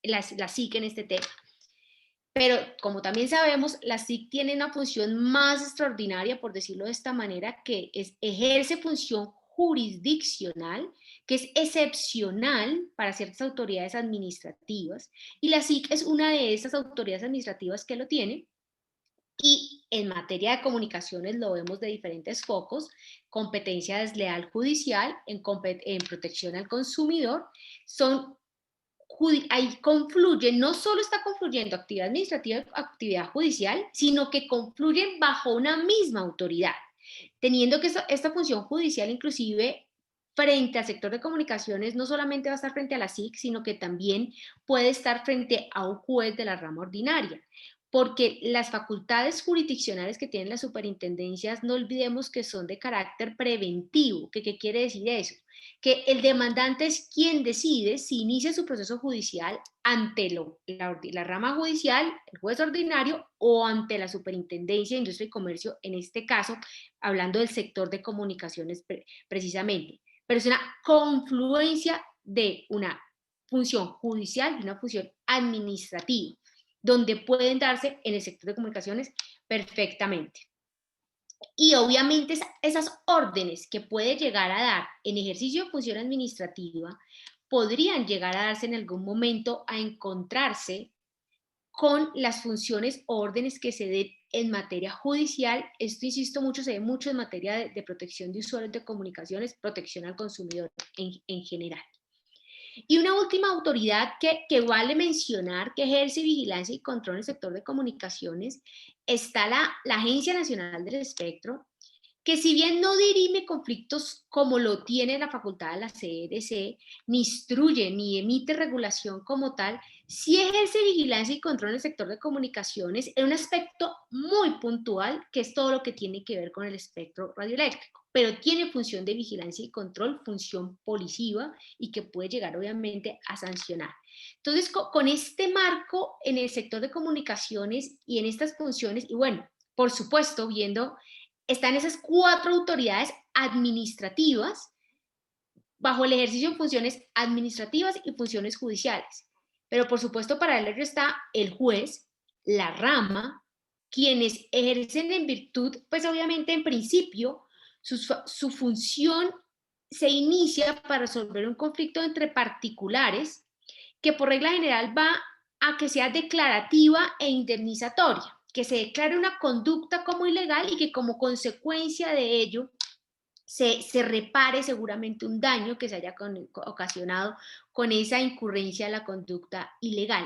la SIC en este tema. Pero como también sabemos, la SIC tiene una función más extraordinaria, por decirlo de esta manera, que ejerce función jurisdiccional, que es excepcional para ciertas autoridades administrativas, y la SIC es una de esas autoridades administrativas que lo tiene. Y en materia de comunicaciones lo vemos de diferentes focos: competencia desleal judicial, en protección al consumidor. Ahí confluye, no solo está confluyendo actividad administrativa y actividad judicial, sino que confluyen bajo una misma autoridad, teniendo que esta función judicial inclusive frente al sector de comunicaciones no solamente va a estar frente a la SIC, sino que también puede estar frente a un juez de la rama ordinaria, porque las facultades jurisdiccionales que tienen las superintendencias, no olvidemos que son de carácter preventivo. ¿Qué quiere decir eso? Que el demandante es quien decide si inicia su proceso judicial ante la rama judicial, el juez ordinario, o ante la Superintendencia de Industria y Comercio, en este caso, hablando del sector de comunicaciones precisamente. Pero es una confluencia de una función judicial y una función administrativa, donde pueden darse en el sector de comunicaciones perfectamente. Y obviamente esas órdenes que puede llegar a dar en ejercicio de función administrativa podrían llegar a darse en algún momento a encontrarse con las funciones o órdenes que se den en materia judicial. Esto, insisto mucho, se ve mucho en materia de protección de usuarios de comunicaciones, protección al consumidor en general. Y una última autoridad que vale mencionar, que ejerce vigilancia y control en el sector de comunicaciones, está la Agencia Nacional del Espectro, que si bien no dirime conflictos como lo tiene la facultad de la CNC, ni instruye ni emite regulación como tal, sí ejerce vigilancia y control en el sector de comunicaciones en un aspecto muy puntual, que es todo lo que tiene que ver con el espectro radioeléctrico, pero tiene función de vigilancia y control, función policiva, y que puede llegar obviamente a sancionar. Entonces, con este marco en el sector de comunicaciones y en estas funciones, y bueno, por supuesto, están esas 4 autoridades administrativas bajo el ejercicio de funciones administrativas y funciones judiciales. Pero por supuesto, para ello está el juez, la rama, quienes ejercen en virtud, pues obviamente en principio, su función se inicia para resolver un conflicto entre particulares, que por regla general va a que sea declarativa e indemnizatoria, que se declare una conducta como ilegal y que como consecuencia de ello se repare seguramente un daño que se haya ocasionado con esa incurrencia de la conducta ilegal.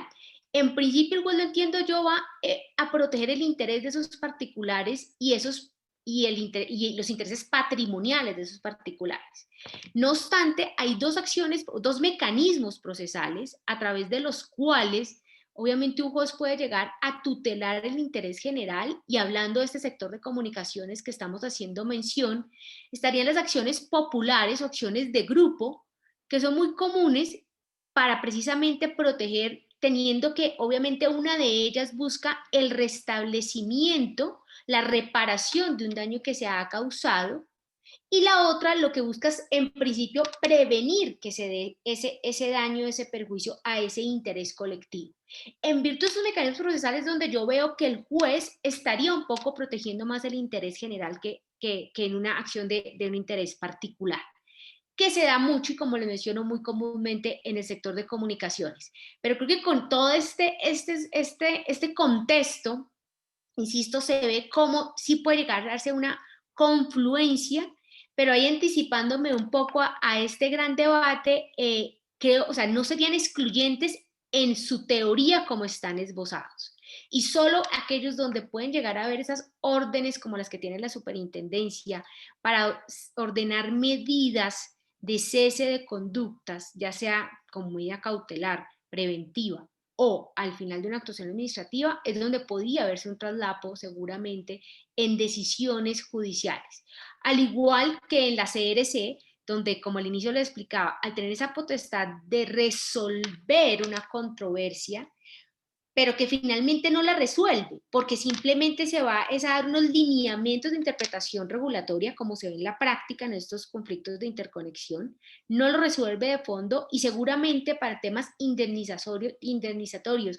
En principio, el juez, lo entiendo yo, va a proteger el interés de esos particulares y los intereses patrimoniales de esos particulares. No obstante, hay 2 mecanismos procesales a través de los cuales obviamente un juez puede llegar a tutelar el interés general. Y hablando de este sector de comunicaciones que estamos haciendo mención, estarían las acciones populares o acciones de grupo, que son muy comunes para precisamente proteger, teniendo que obviamente una de ellas busca el restablecimiento, la reparación de un daño que se ha causado, Y la otra, lo que busca es, en principio, prevenir que se dé ese daño, ese perjuicio a ese interés colectivo. En virtud de estos mecanismos procesales, donde yo veo que el juez estaría un poco protegiendo más el interés general que en una acción de un interés particular, que se da mucho y, como les menciono, muy comúnmente en el sector de comunicaciones. Pero creo que con todo este contexto, insisto, se ve cómo sí puede llegar a darse una confluencia, pero ahí anticipándome un poco a este gran debate, creo, o sea, no serían excluyentes en su teoría como están esbozados. Y solo aquellos donde pueden llegar a ver esas órdenes como las que tiene la superintendencia para ordenar medidas de cese de conductas, ya sea como medida cautelar, preventiva, o al final de una actuación administrativa, es donde podría verse un traslapo seguramente en decisiones judiciales. Al igual que en la CRC, donde, como al inicio le explicaba, al tener esa potestad de resolver una controversia, pero que finalmente no la resuelve, porque simplemente se va a dar unos lineamientos de interpretación regulatoria, como se ve en la práctica en estos conflictos de interconexión, no lo resuelve de fondo, y seguramente para temas indemnizatorios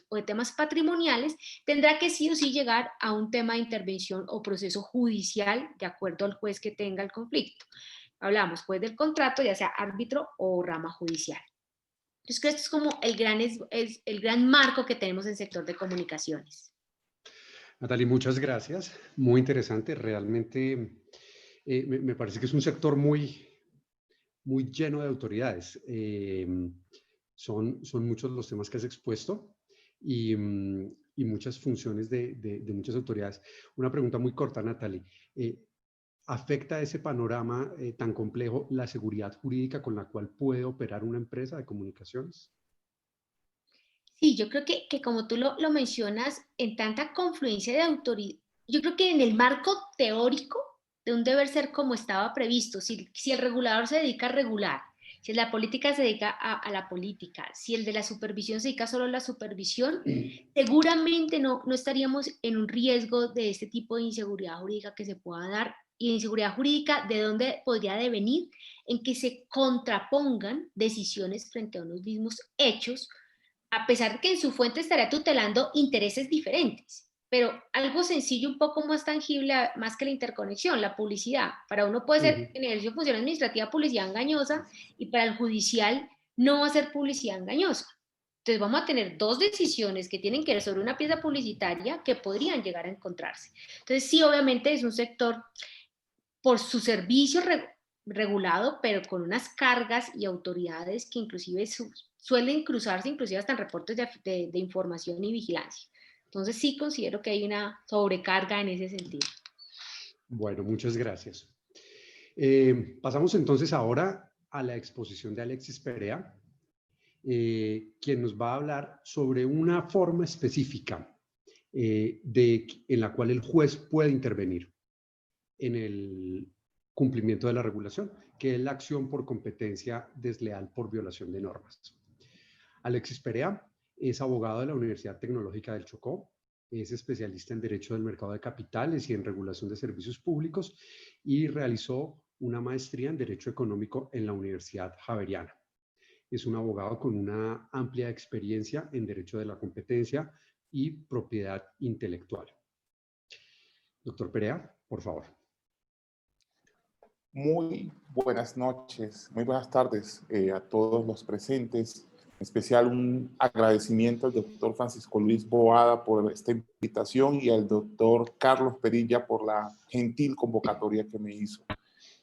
o de temas patrimoniales tendrá que sí o sí llegar a un tema de intervención o proceso judicial de acuerdo al juez que tenga el conflicto. Hablamos juez del contrato, ya sea árbitro o rama judicial. Entonces, creo que esto es como el gran marco que tenemos en el sector de comunicaciones. Natalie, muchas gracias. Muy interesante. Realmente me parece que es un sector muy lleno de autoridades. Son muchos los temas que has expuesto y muchas funciones de muchas autoridades. Una pregunta muy corta, Natalie. ¿Afecta ese panorama tan complejo la seguridad jurídica con la cual puede operar una empresa de comunicaciones? Sí, yo creo que como tú lo mencionas, en tanta confluencia de autoridad, yo creo que en el marco teórico de un deber ser como estaba previsto, si el regulador se dedica a regular, si la política se dedica a la política, si el de la supervisión se dedica solo a la supervisión, seguramente no estaríamos en un riesgo de este tipo de inseguridad jurídica que se pueda dar. Y inseguridad jurídica, ¿de dónde podría devenir? En que se contrapongan decisiones frente a unos mismos hechos, a pesar de que en su fuente estará tutelando intereses diferentes. Pero algo sencillo, un poco más tangible, más que la interconexión, la publicidad. Para uno puede ser, en el ejercicio de función administrativa, publicidad engañosa, y para el judicial no va a ser publicidad engañosa. Entonces vamos a tener dos decisiones que tienen que ver sobre una pieza publicitaria que podrían llegar a encontrarse. Entonces sí, obviamente es un sector por su servicio regulado, pero con unas cargas y autoridades que inclusive suelen cruzarse inclusive hasta en reportes de información y vigilancia. Entonces sí considero que hay una sobrecarga en ese sentido. Bueno, muchas gracias. Pasamos entonces ahora a la exposición de Alexis Perea, quien nos va a hablar sobre una forma específica en la cual el juez puede intervenir en el cumplimiento de la regulación, que es la acción por competencia desleal por violación de normas. Alexis Perea es abogado de la Universidad Tecnológica del Chocó, es especialista en Derecho del Mercado de Capitales y en Regulación de Servicios Públicos, y realizó una maestría en Derecho Económico en la Universidad Javeriana. Es un abogado con una amplia experiencia en Derecho de la Competencia y Propiedad Intelectual. Doctor Perea, por favor. Muy buenas noches, muy buenas tardes a todos los presentes. En especial un agradecimiento al doctor Francisco Luis Boada por esta invitación y al doctor Carlos Perilla por la gentil convocatoria que me hizo.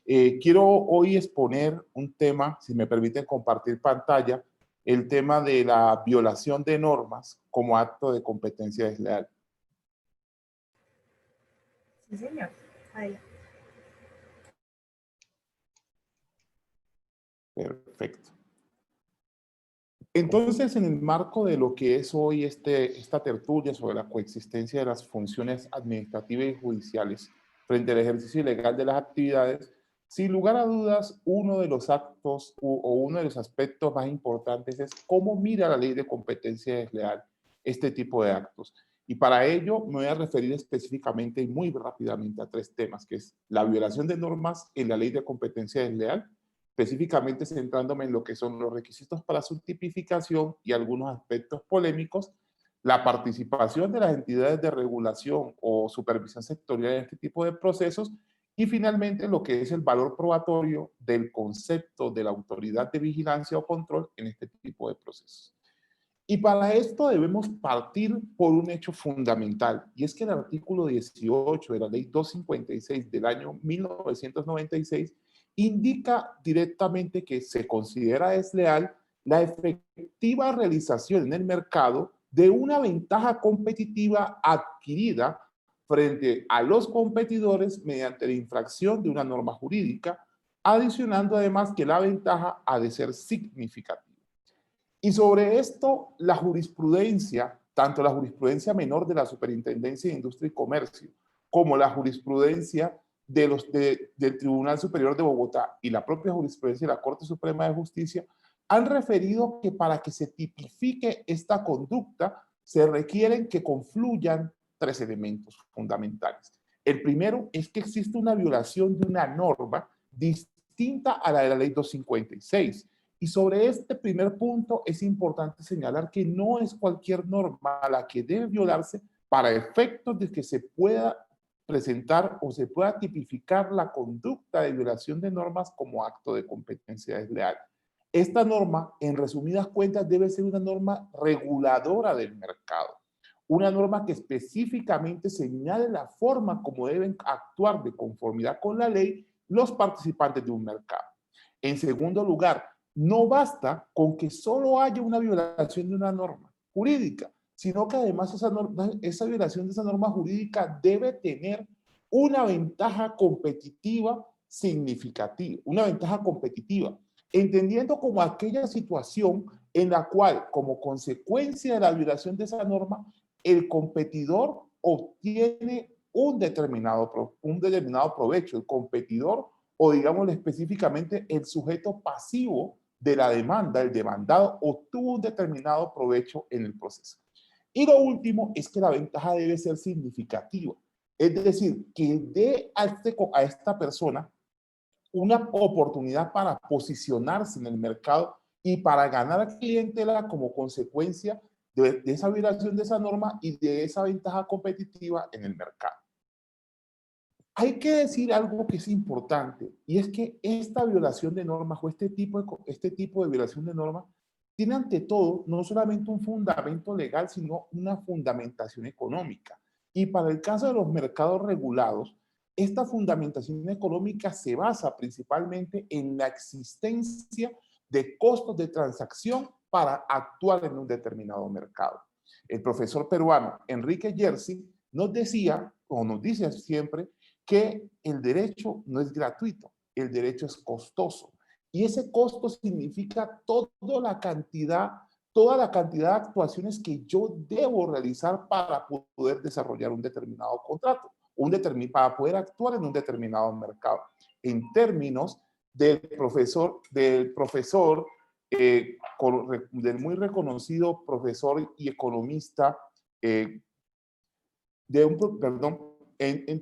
Quiero hoy exponer un tema, si me permiten compartir pantalla, el tema de la violación de normas como acto de competencia desleal. Sí, señor. Adelante. Perfecto. Entonces, en el marco de lo que es hoy esta tertulia sobre la coexistencia de las funciones administrativas y judiciales frente al ejercicio ilegal de las actividades, sin lugar a dudas, uno de los actos o uno de los aspectos más importantes es cómo mira la ley de competencia desleal este tipo de actos. Y para ello me voy a referir específicamente y muy rápidamente a 3 temas, que es la violación de normas en la ley de competencia desleal, específicamente centrándome en lo que son los requisitos para su tipificación y algunos aspectos polémicos, la participación de las entidades de regulación o supervisión sectorial en este tipo de procesos, y finalmente lo que es el valor probatorio del concepto de la autoridad de vigilancia o control en este tipo de procesos. Y para esto debemos partir por un hecho fundamental, y es que el artículo 18 de la Ley 256 del año 1996 indica directamente que se considera desleal la efectiva realización en el mercado de una ventaja competitiva adquirida frente a los competidores mediante la infracción de una norma jurídica, adicionando además que la ventaja ha de ser significativa. Y sobre esto, la jurisprudencia, tanto la jurisprudencia menor de la Superintendencia de Industria y Comercio, como la jurisprudencia del Tribunal Superior de Bogotá y la propia jurisprudencia de la Corte Suprema de Justicia, han referido que para que se tipifique esta conducta, se requieren que confluyan 3 elementos fundamentales. El primero es que existe una violación de una norma distinta a la de la Ley 256. Y sobre este primer punto es importante señalar que no es cualquier norma la que debe violarse para efectos de que se pueda presentar o se pueda tipificar la conducta de violación de normas como acto de competencia desleal. Esta norma, en resumidas cuentas, debe ser una norma reguladora del mercado, una norma que específicamente señale la forma como deben actuar de conformidad con la ley los participantes de un mercado. En segundo lugar, no basta con que solo haya una violación de una norma jurídica, sino que además esa violación de esa norma jurídica debe tener una ventaja competitiva significativa, una ventaja competitiva, entendiendo como aquella situación en la cual, como consecuencia de la violación de esa norma, el competidor obtiene un determinado provecho, el competidor, o digámosle específicamente el sujeto pasivo de la demanda, el demandado, obtuvo un determinado provecho en el proceso. Y lo último es que la ventaja debe ser significativa, es decir, que dé a esta persona una oportunidad para posicionarse en el mercado y para ganar clientela como consecuencia de esa violación de esa norma y de esa ventaja competitiva en el mercado. Hay que decir algo que es importante, y es que esta violación de normas o este tipo de violación de normas tiene ante todo no solamente un fundamento legal, sino una fundamentación económica. Y para el caso de los mercados regulados, esta fundamentación económica se basa principalmente en la existencia de costos de transacción para actuar en un determinado mercado. El profesor peruano Enrique Jersey nos decía, o nos dice siempre, que el derecho no es gratuito, el derecho es costoso. Y ese costo significa toda la cantidad de actuaciones que yo debo realizar para poder desarrollar un determinado contrato, para poder actuar en un determinado mercado. En términos del muy reconocido profesor y economista, en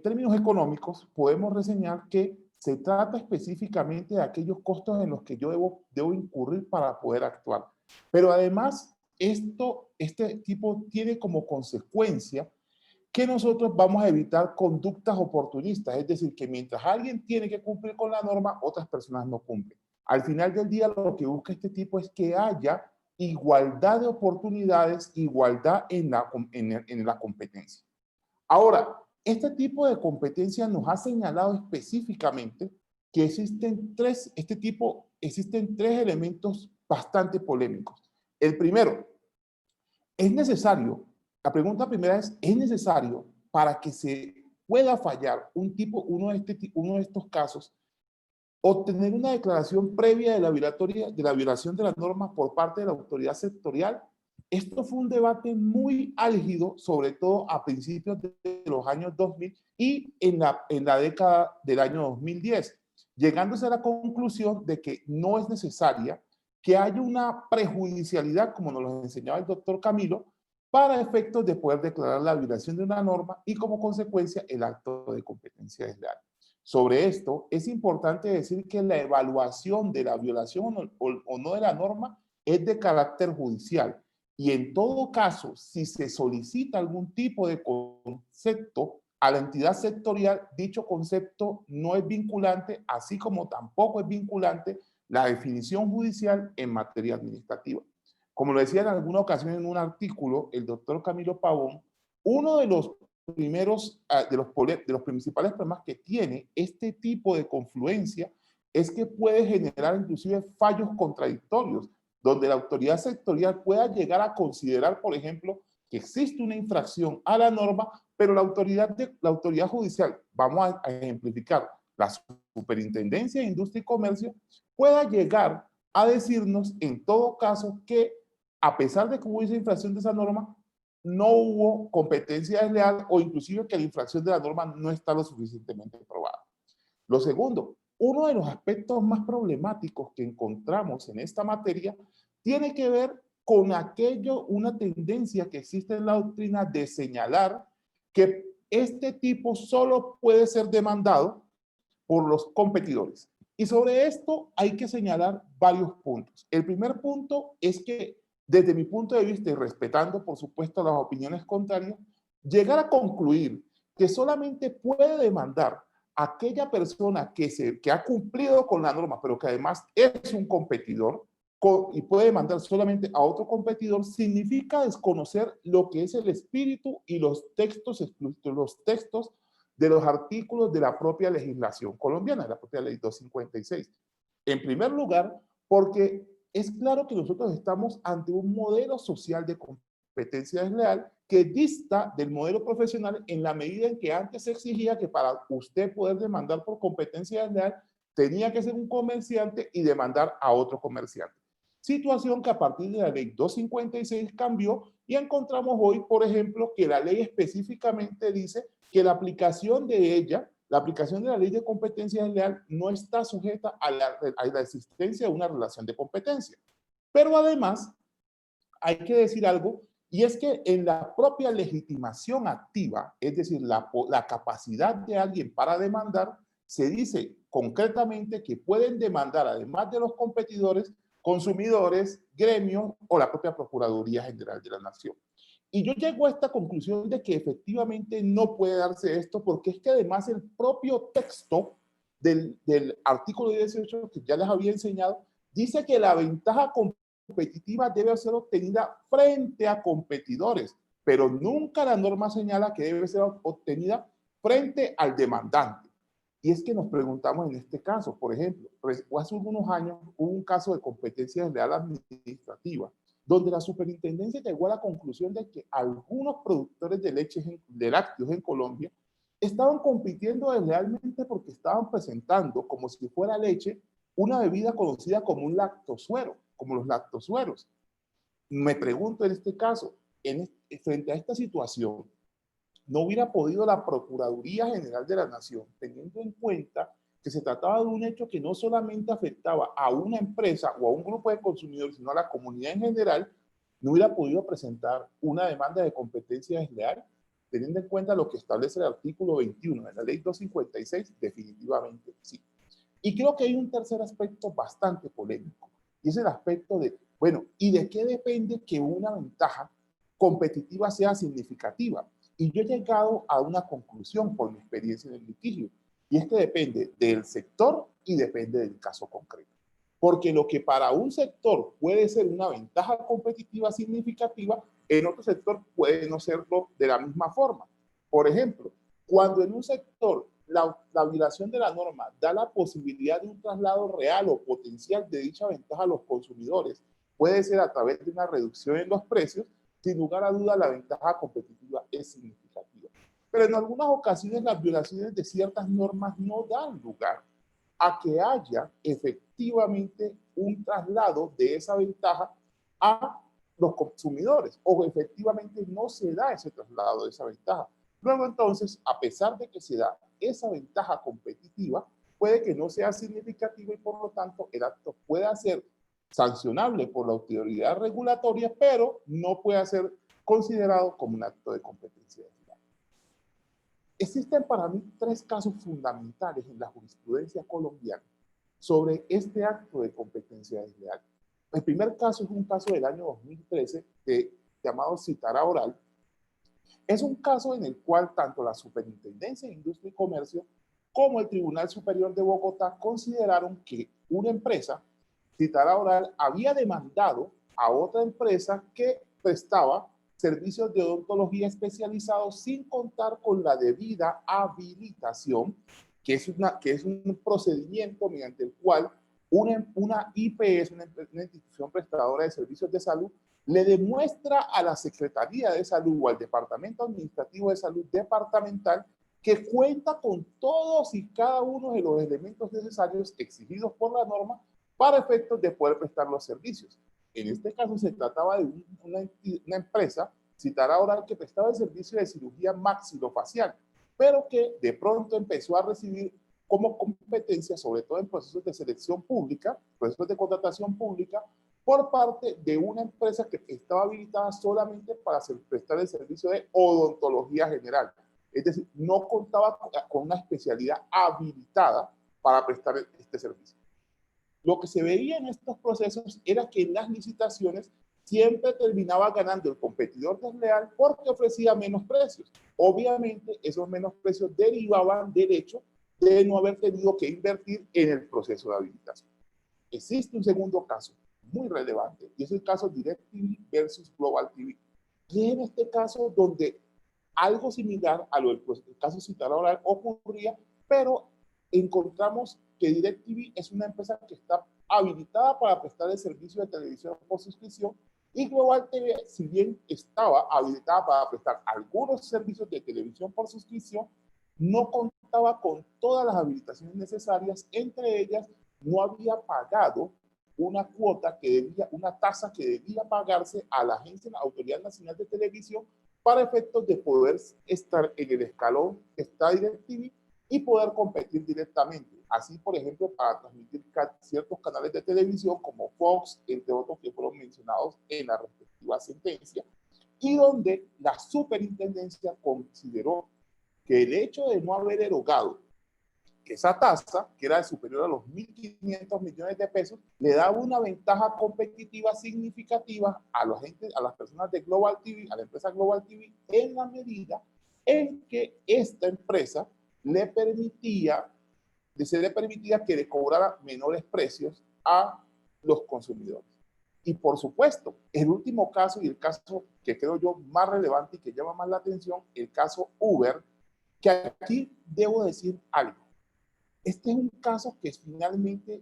términos económicos, podemos reseñar que se trata específicamente de aquellos costos en los que yo debo incurrir para poder actuar. Pero además, este tipo tiene como consecuencia que nosotros vamos a evitar conductas oportunistas, es decir, que mientras alguien tiene que cumplir con la norma, otras personas no cumplen. Al final del día, lo que busca este tipo es que haya igualdad de oportunidades, igualdad en la competencia. Ahora, este tipo de competencia nos ha señalado específicamente que existen tres elementos bastante polémicos. El primero, la pregunta primera ¿es necesario para que se pueda fallar uno de estos casos, obtener una declaración previa de la violación de la norma por parte de la autoridad sectorial? Esto fue un debate muy álgido, sobre todo a principios de los años 2000 y en la década del año 2010, llegándose a la conclusión de que no es necesaria, que haya una prejudicialidad, como nos lo enseñaba el doctor Camilo, para efectos de poder declarar la violación de una norma y como consecuencia el acto de competencia desleal. Sobre esto, es importante decir que la evaluación de la violación o no de la norma es de carácter judicial y en todo caso, si se solicita algún tipo de concepto a la entidad sectorial, dicho concepto no es vinculante, así como tampoco es vinculante la definición judicial en materia administrativa. Como lo decía en alguna ocasión en un artículo, el doctor Camilo Pavón, uno de los de los principales problemas que tiene este tipo de confluencia es que puede generar inclusive fallos contradictorios, donde la autoridad sectorial pueda llegar a considerar, por ejemplo, que existe una infracción a la norma, pero la autoridad judicial, vamos a ejemplificar, la Superintendencia de Industria y Comercio, pueda llegar a decirnos en todo caso que a pesar de que hubo esa infracción de esa norma, no hubo competencia desleal o inclusive que la infracción de la norma no está lo suficientemente probada. Lo segundo, uno de los aspectos más problemáticos que encontramos en esta materia tiene que ver con una tendencia que existe en la doctrina de señalar que este tipo solo puede ser demandado por los competidores. Y sobre esto hay que señalar varios puntos. El primer punto es que, desde mi punto de vista y respetando, por supuesto, las opiniones contrarias, llegar a concluir que solamente puede demandar aquella persona que ha cumplido con la norma, pero que además es un competidor, y puede demandar solamente a otro competidor, significa desconocer lo que es el espíritu y los textos de los artículos de la propia legislación colombiana, de la propia ley 256. En primer lugar, porque es claro que nosotros estamos ante un modelo social de competencia desleal que dista del modelo profesional en la medida en que antes se exigía que para usted poder demandar por competencia desleal tenía que ser un comerciante y demandar a otro comerciante. Situación que a partir de la ley 256 cambió y encontramos hoy, por ejemplo, que la ley específicamente dice que la aplicación de la ley de competencia desleal no está sujeta a la existencia de una relación de competencia. Pero además, hay que decir algo, y es que en la propia legitimación activa, es decir, la capacidad de alguien para demandar, se dice concretamente que pueden demandar, además de los competidores, consumidores, gremios o la propia Procuraduría General de la Nación. Y yo llego a esta conclusión de que efectivamente no puede darse esto porque es que además el propio texto del artículo 18 que ya les había enseñado dice que la ventaja competitiva debe ser obtenida frente a competidores, pero nunca la norma señala que debe ser obtenida frente al demandante. Y es que nos preguntamos en este caso, por ejemplo, hace algunos años hubo un caso de competencia desleal administrativa, donde la superintendencia llegó a la conclusión de que algunos productores de lácteos en Colombia estaban compitiendo deslealmente porque estaban presentando como si fuera leche una bebida conocida como un lactosuero, como los lactosueros. Me pregunto en este caso, frente a esta situación, ¿no hubiera podido la Procuraduría General de la Nación, teniendo en cuenta que se trataba de un hecho que no solamente afectaba a una empresa o a un grupo de consumidores, sino a la comunidad en general, no hubiera podido presentar una demanda de competencia desleal, teniendo en cuenta lo que establece el artículo 21 de la ley 256? Definitivamente sí. Y creo que hay un tercer aspecto bastante polémico, y es el aspecto de, bueno, ¿y de qué depende que una ventaja competitiva sea significativa? Y yo he llegado a una conclusión por mi experiencia en el litigio, y es que depende del sector y depende del caso concreto. Porque lo que para un sector puede ser una ventaja competitiva significativa, en otro sector puede no serlo de la misma forma. Por ejemplo, cuando en un sector la violación de la norma da la posibilidad de un traslado real o potencial de dicha ventaja a los consumidores, puede ser a través de una reducción en los precios, sin lugar a duda la ventaja competitiva es significativa. Pero en algunas ocasiones las violaciones de ciertas normas no dan lugar a que haya efectivamente un traslado de esa ventaja a los consumidores, o efectivamente no se da ese traslado de esa ventaja. Luego entonces, a pesar de que se da esa ventaja competitiva, puede que no sea significativa y por lo tanto el acto pueda ser sancionable por la autoridad regulatoria, pero no puede ser considerado como un acto de competencia desleal. Existen para mí tres casos fundamentales en la jurisprudencia colombiana sobre este acto de competencia desleal. El primer caso es un caso del año 2013 llamado Citara Oral. Es un caso en el cual tanto la Superintendencia de Industria y Comercio como el Tribunal Superior de Bogotá consideraron que una empresa, Citara Oral, había demandado a otra empresa que prestaba servicios de odontología especializados sin contar con la debida habilitación, que es un procedimiento mediante el cual una IPS, una institución prestadora de servicios de salud, le demuestra a la Secretaría de Salud o al Departamento Administrativo de Salud departamental que cuenta con todos y cada uno de los elementos necesarios exigidos por la norma para efectos de poder prestar los servicios. En este caso se trataba de una empresa, Citara Oral, que prestaba el servicio de cirugía maxilofacial, pero que de pronto empezó a recibir como competencia, sobre todo en procesos de selección pública, procesos de contratación pública, por parte de una empresa que estaba habilitada solamente para prestar el servicio de odontología general. Es decir, no contaba con una especialidad habilitada para prestar este servicio. Lo que se veía en estos procesos era que en las licitaciones siempre terminaba ganando el competidor desleal porque ofrecía menos precios. Obviamente, esos menos precios derivaban del hecho de no haber tenido que invertir en el proceso de habilitación. Existe un segundo caso muy relevante y es el caso DirecTV versus Global TV. Y en este caso donde algo similar a lo del caso Citara Oral ocurría, pero encontramos que DirecTV es una empresa que está habilitada para prestar el servicio de televisión por suscripción y Global TV, si bien estaba habilitada para prestar algunos servicios de televisión por suscripción, no contaba con todas las habilitaciones necesarias, entre ellas no había pagado una cuota que debía, una tasa que debía pagarse a la agencia, la Autoridad Nacional de Televisión, para efectos de poder estar en el escalón que está DirecTV y poder competir directamente. Así, por ejemplo, para transmitir ciertos canales de televisión como Fox, entre otros que fueron mencionados en la respectiva sentencia, y donde la superintendencia consideró que el hecho de no haber erogado esa tasa, que era superior a los 1.500 millones de pesos, le daba una ventaja competitiva significativa a las personas de Global TV, a la empresa Global TV, en la medida en que esta empresa le permitía que le cobrara menores precios a los consumidores. Y por supuesto, el último caso y el caso que creo yo más relevante y que llama más la atención, el caso Uber, que aquí debo decir algo. Este es un caso que finalmente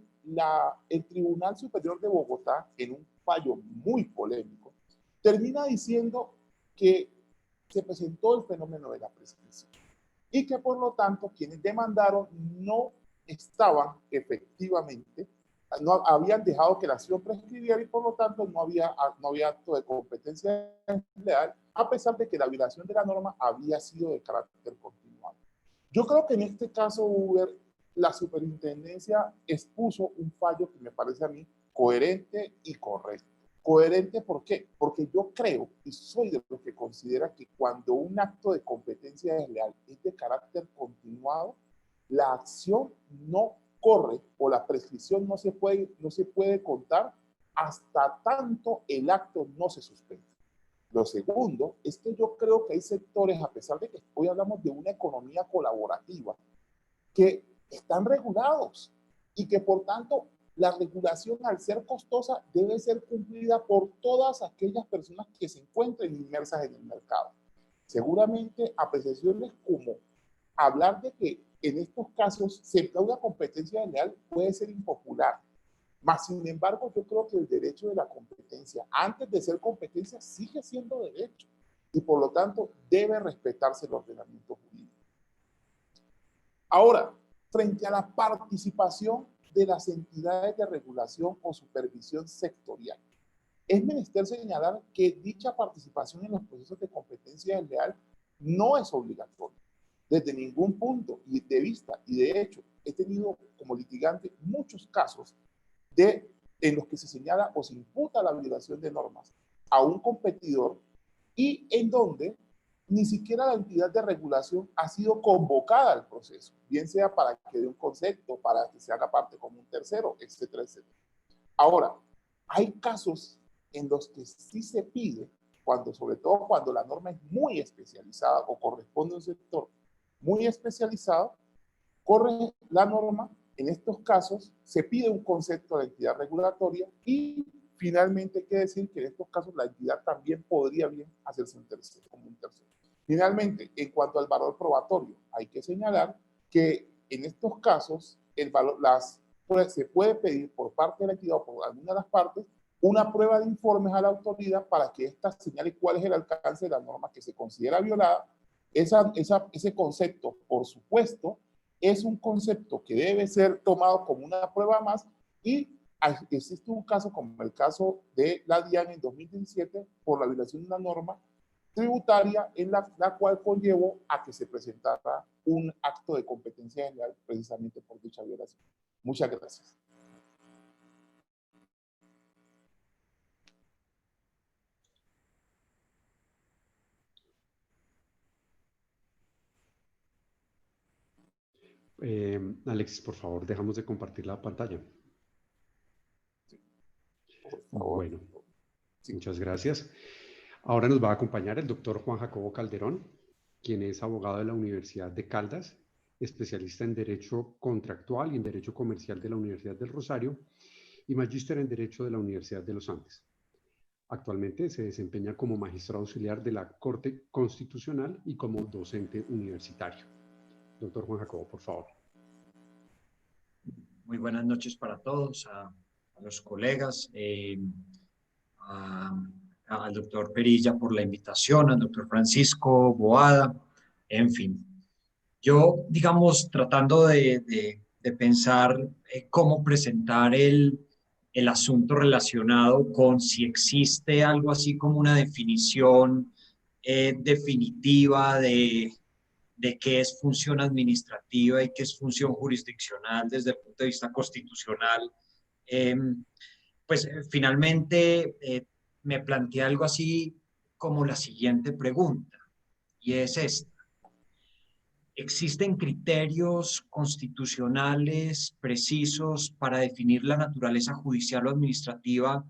el Tribunal Superior de Bogotá, en un fallo muy polémico, termina diciendo que se presentó el fenómeno de la prescripción y que por lo tanto quienes demandaron no estaban efectivamente, no habían dejado que la acción prescribiera y por lo tanto no había acto de competencia desleal, a pesar de que la violación de la norma había sido de carácter continuado. Yo creo que en este caso Uber, la superintendencia expuso un fallo que me parece a mí coherente y correcto. Coherente, ¿por qué? Porque yo creo y soy de los que considera que cuando un acto de competencia desleal es de carácter continuado, la acción no corre o la prescripción no se puede contar hasta tanto el acto no se suspende. Lo segundo es que yo creo que hay sectores, a pesar de que hoy hablamos de una economía colaborativa, que están regulados y que por tanto la regulación, al ser costosa, debe ser cumplida por todas aquellas personas que se encuentren inmersas en el mercado. Seguramente apreciaciones como hablar de que en estos casos se da una competencia desleal puede ser impopular. Mas, sin embargo, yo creo que el derecho de la competencia, antes de ser competencia, sigue siendo derecho y por lo tanto debe respetarse el ordenamiento jurídico. Ahora, frente a la participación de las entidades de regulación o supervisión sectorial, es menester señalar que dicha participación en los procesos de competencia desleal no es obligatoria desde ningún punto de vista, y de hecho he tenido como litigante muchos casos en los que se señala o se imputa la violación de normas a un competidor y en donde ni siquiera la entidad de regulación ha sido convocada al proceso, bien sea para que dé un concepto, para que se haga parte como un tercero, etcétera, etcétera. Ahora, hay casos en los que sí se pide, sobre todo cuando la norma es muy especializada o corresponde a un sector muy especializado, corre la norma. En estos casos se pide un concepto de entidad regulatoria y finalmente hay que decir que en estos casos la entidad también podría bien hacerse un tercero, como un tercero. Finalmente, en cuanto al valor probatorio, hay que señalar que en estos casos se puede pedir por parte de la entidad o por alguna de las partes una prueba de informes a la autoridad para que ésta señale cuál es el alcance de la norma que se considera violada. Ese concepto, por supuesto, es un concepto que debe ser tomado como una prueba más, y existe un caso como el caso de la DIAN en 2017 por la violación de una norma tributaria en la cual conllevó a que se presentara un acto de competencia general precisamente por dicha violación. Muchas gracias. Alexis, por favor, dejamos de compartir la pantalla. Por favor. Bueno, muchas gracias. Ahora nos va a acompañar el doctor Juan Jacobo Calderón, quien es abogado de la Universidad de Caldas, especialista en Derecho Contractual y en Derecho Comercial de la Universidad del Rosario y magíster en Derecho de la Universidad de los Andes. Actualmente se desempeña como magistrado auxiliar de la Corte Constitucional y como docente universitario. Doctor Juan Jacobo, por favor. Muy buenas noches para todos, a los colegas, al doctor Perilla por la invitación, al doctor Francisco Boada, en fin. Yo, digamos, tratando de pensar cómo presentar el asunto relacionado con si existe algo así como una definición definitiva de qué es función administrativa y qué es función jurisdiccional desde el punto de vista constitucional, finalmente me planteé algo así como la siguiente pregunta, y es esta. ¿Existen criterios constitucionales precisos para definir la naturaleza judicial o administrativa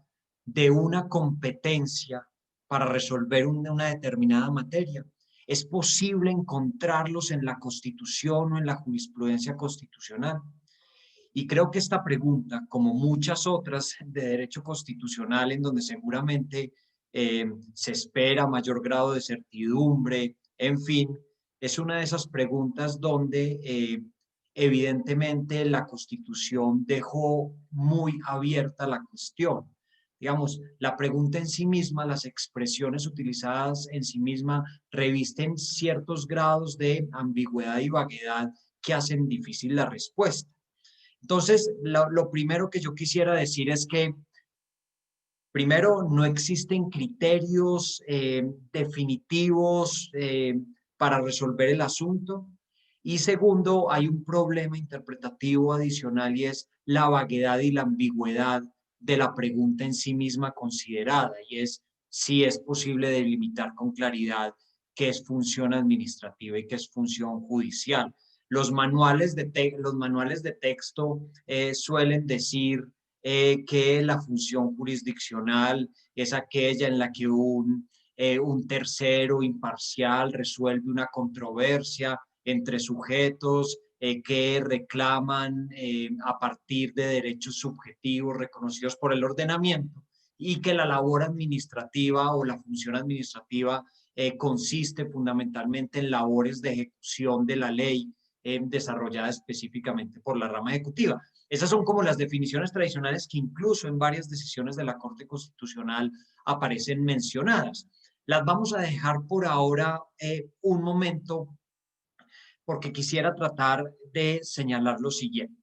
de una competencia para resolver una determinada materia? ¿Es posible encontrarlos en la Constitución o en la jurisprudencia constitucional? Y creo que esta pregunta, como muchas otras de derecho constitucional, en donde seguramente se espera mayor grado de certidumbre, en fin, es una de esas preguntas donde evidentemente la Constitución dejó muy abierta la cuestión. Digamos, la pregunta en sí misma, las expresiones utilizadas en sí misma revisten ciertos grados de ambigüedad y vaguedad que hacen difícil la respuesta. Entonces, lo primero que yo quisiera decir es que, primero, no existen criterios definitivos para resolver el asunto. Y segundo, hay un problema interpretativo adicional, y es la vaguedad y la ambigüedad de la pregunta en sí misma considerada, y es si es posible delimitar con claridad qué es función administrativa y qué es función judicial. Los manuales de texto suelen decir que la función jurisdiccional es aquella en la que un tercero imparcial resuelve una controversia entre sujetos que reclaman a partir de derechos subjetivos reconocidos por el ordenamiento, y que la labor administrativa o la función administrativa consiste fundamentalmente en labores de ejecución de la ley desarrollada específicamente por la rama ejecutiva. Esas son como las definiciones tradicionales que incluso en varias decisiones de la Corte Constitucional aparecen mencionadas. Las vamos a dejar por ahora un momento, porque quisiera tratar de señalar lo siguiente.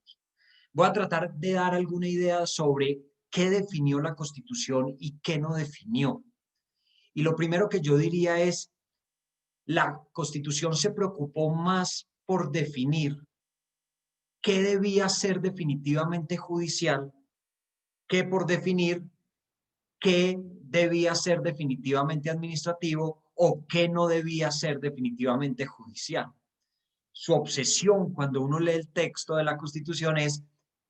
Voy a tratar de dar alguna idea sobre qué definió la Constitución y qué no definió. Y lo primero que yo diría es, la Constitución se preocupó más por definir qué debía ser definitivamente judicial que por definir qué debía ser definitivamente administrativo o qué no debía ser definitivamente judicial. Su obsesión cuando uno lee el texto de la Constitución es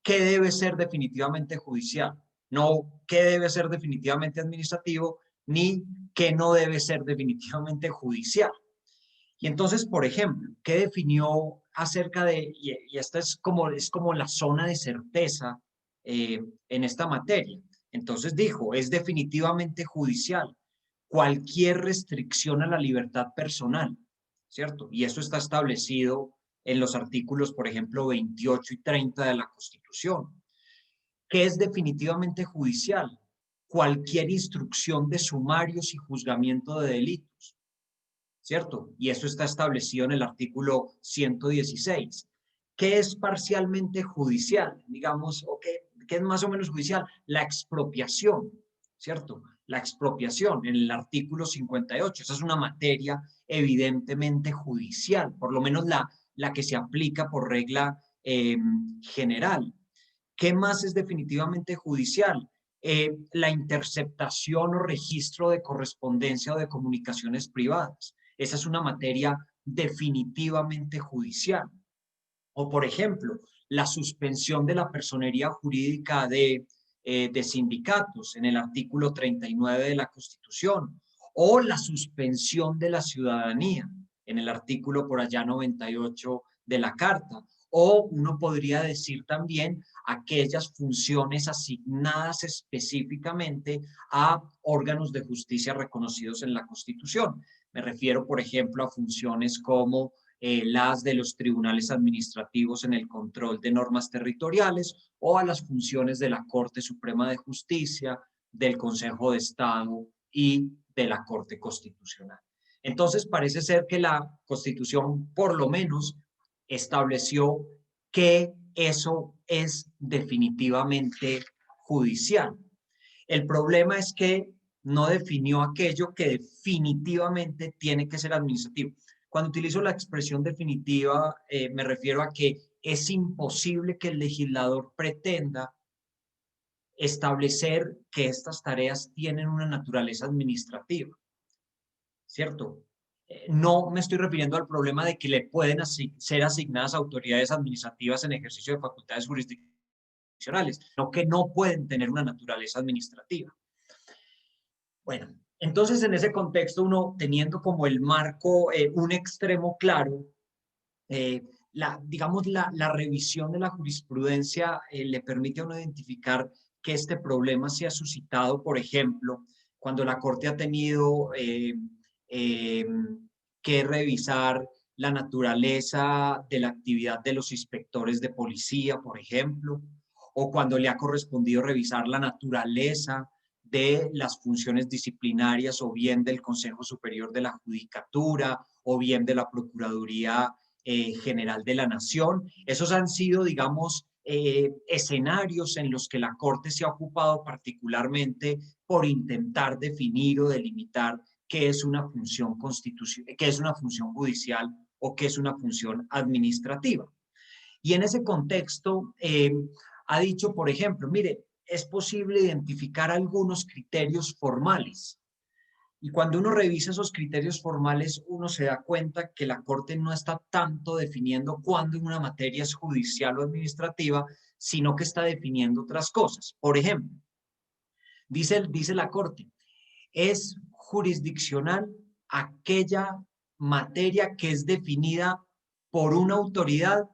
qué debe ser definitivamente judicial, no qué debe ser definitivamente administrativo, ni qué no debe ser definitivamente judicial. Y entonces, por ejemplo, ¿qué definió acerca de, y esta es como la zona de certeza en esta materia? Entonces dijo, es definitivamente judicial cualquier restricción a la libertad personal, ¿cierto? Y eso está establecido en los artículos, por ejemplo, 28 y 30 de la Constitución. ¿Qué es definitivamente judicial? Cualquier instrucción de sumarios y juzgamiento de delitos, ¿cierto? Y eso está establecido en el artículo 116. ¿Qué es parcialmente judicial? Digamos, ¿qué es más o menos judicial? La expropiación, ¿cierto? La expropiación en el artículo 58. Esa es una materia evidentemente judicial, por lo menos la que se aplica por regla general. ¿Qué más es definitivamente judicial? La interceptación o registro de correspondencia o de comunicaciones privadas. Esa es una materia definitivamente judicial. O, por ejemplo, la suspensión de la personería jurídica de sindicatos en el artículo 39 de la Constitución. O la suspensión de la ciudadanía en el artículo por allá 98 de la Carta. O uno podría decir también aquellas funciones asignadas específicamente a órganos de justicia reconocidos en la Constitución. Me refiero, por ejemplo, a funciones como las de los tribunales administrativos en el control de normas territoriales o a las funciones de la Corte Suprema de Justicia, del Consejo de Estado y de la Corte Constitucional. Entonces, parece ser que la Constitución, por lo menos, estableció que eso es definitivamente judicial. El problema es que no definió aquello que definitivamente tiene que ser administrativo. Cuando utilizo la expresión definitiva, me refiero a que es imposible que el legislador pretenda establecer que estas tareas tienen una naturaleza administrativa, ¿cierto? No me estoy refiriendo al problema de que le pueden ser asignadas autoridades administrativas en ejercicio de facultades jurisdiccionales, sino que no pueden tener una naturaleza administrativa. Bueno, entonces en ese contexto uno teniendo como el marco un extremo claro, digamos la revisión de la jurisprudencia le permite a uno identificar que este problema se ha suscitado, por ejemplo, cuando la Corte ha tenido que revisar la naturaleza de la actividad de los inspectores de policía, por ejemplo, o cuando le ha correspondido revisar la naturaleza de las funciones disciplinarias o bien del Consejo Superior de la Judicatura o bien de la Procuraduría General de la Nación. Esos han sido, digamos, escenarios en los que la Corte se ha ocupado particularmente por intentar definir o delimitar qué es una función qué es una función judicial o qué es una función administrativa. Y en ese contexto ha dicho, por ejemplo, mire, es posible identificar algunos criterios formales. Y cuando uno revisa esos criterios formales, uno se da cuenta que la Corte no está tanto definiendo cuándo una materia es judicial o administrativa, sino que está definiendo otras cosas. Por ejemplo, dice la Corte, es jurisdiccional aquella materia que es definida por una autoridad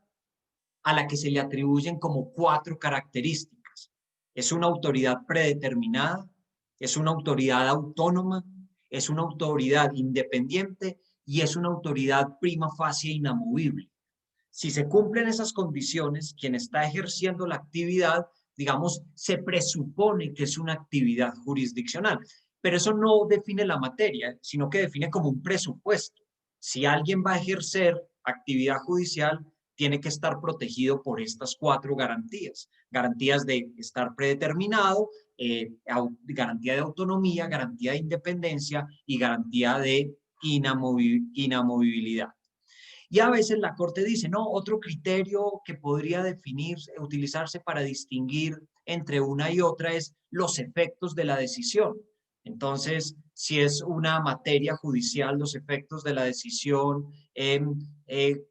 a la que se le atribuyen como 4 características. Es una autoridad predeterminada, es una autoridad autónoma, es una autoridad independiente y es una autoridad prima facie inamovible. Si se cumplen esas condiciones, quien está ejerciendo la actividad, digamos, se presupone que es una actividad jurisdiccional. Pero eso no define la materia, sino que define como un presupuesto. Si alguien va a ejercer actividad judicial, tiene que estar protegido por estas 4 garantías. Garantías de estar predeterminado, garantía de autonomía, garantía de independencia y garantía de inamovibilidad. Y a veces la Corte dice, no, otro criterio que podría utilizarse para distinguir entre una y otra es los efectos de la decisión. Entonces, si es una materia judicial, los efectos de la decisión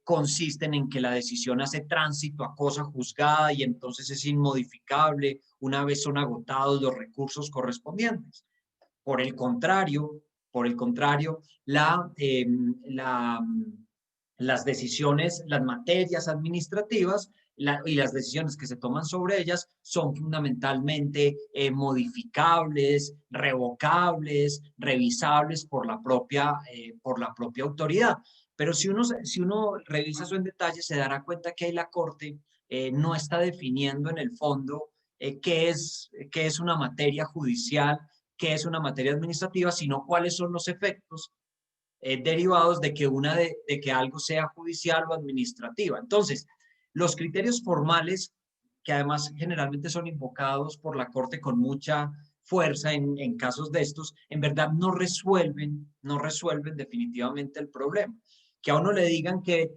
consisten en que la decisión hace tránsito a cosa juzgada y entonces es inmodificable una vez son agotados los recursos correspondientes. Por el contrario, las decisiones, las materias administrativas y las decisiones que se toman sobre ellas son fundamentalmente modificables, revocables, revisables por la propia autoridad. Pero si uno revisa eso en detalle, se dará cuenta que ahí la Corte no está definiendo en el fondo qué es una materia judicial, qué es una materia administrativa, sino cuáles son los efectos derivados de que algo sea judicial o administrativa. Entonces, los criterios formales, que además generalmente son invocados por la Corte con mucha fuerza en casos de estos, en verdad no resuelven definitivamente el problema. Que a uno le digan que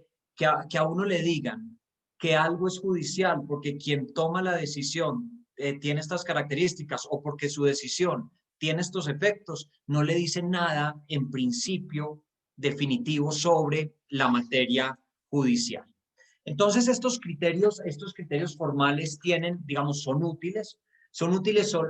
a uno le digan que algo es judicial porque quien toma la decisión tiene estas características o porque su decisión tiene estos efectos, no le dicen nada en principio definitivo sobre la materia judicial. Entonces, estos criterios formales son útiles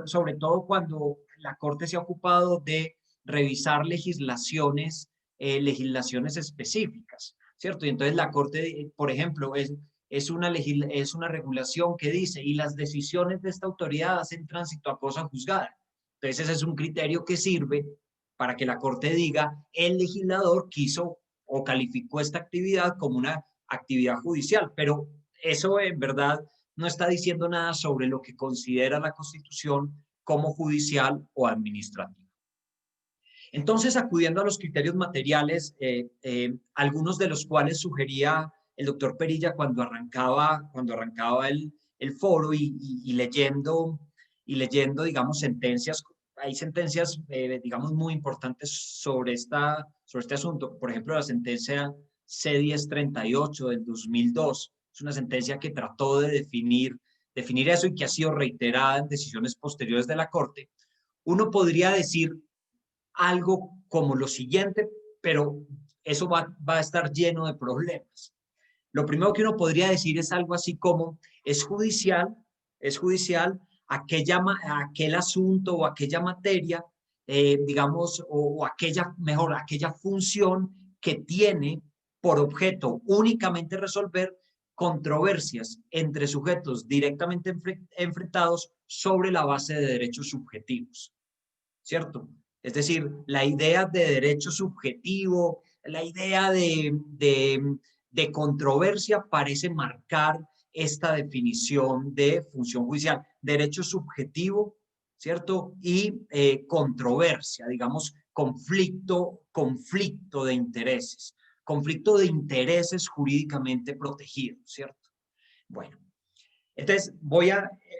sobre todo cuando la Corte se ha ocupado de revisar legislaciones específicas, ¿cierto? Y entonces la Corte, por ejemplo, es una regulación que dice, y las decisiones de esta autoridad hacen tránsito a cosa juzgada. Entonces, ese es un criterio que sirve para que la Corte diga, el legislador quiso o calificó esta actividad como una actividad judicial, pero eso en verdad no está diciendo nada sobre lo que considera la Constitución como judicial o administrativo. Entonces, acudiendo a los criterios materiales, algunos de los cuales sugería el doctor Perilla cuando arrancaba el foro y leyendo, digamos, sentencias. Hay sentencias, digamos, muy importantes sobre este asunto. Por ejemplo, la sentencia C-1038 del 2002. Es una sentencia que trató de definir eso y que ha sido reiterada en decisiones posteriores de la Corte. Uno podría decir algo como lo siguiente, pero eso va a estar lleno de problemas. Lo primero que uno podría decir es algo así como, es judicial aquel asunto o aquella materia, digamos, o aquella función que tiene por objeto únicamente resolver controversias entre sujetos directamente enfrentados sobre la base de derechos subjetivos, ¿cierto? Es decir, la idea de derecho subjetivo, la idea de controversia parece marcar esta definición de función judicial. Derecho subjetivo, ¿cierto? Y controversia, digamos, conflicto de intereses. Conflicto de intereses jurídicamente protegidos, ¿cierto? Bueno, entonces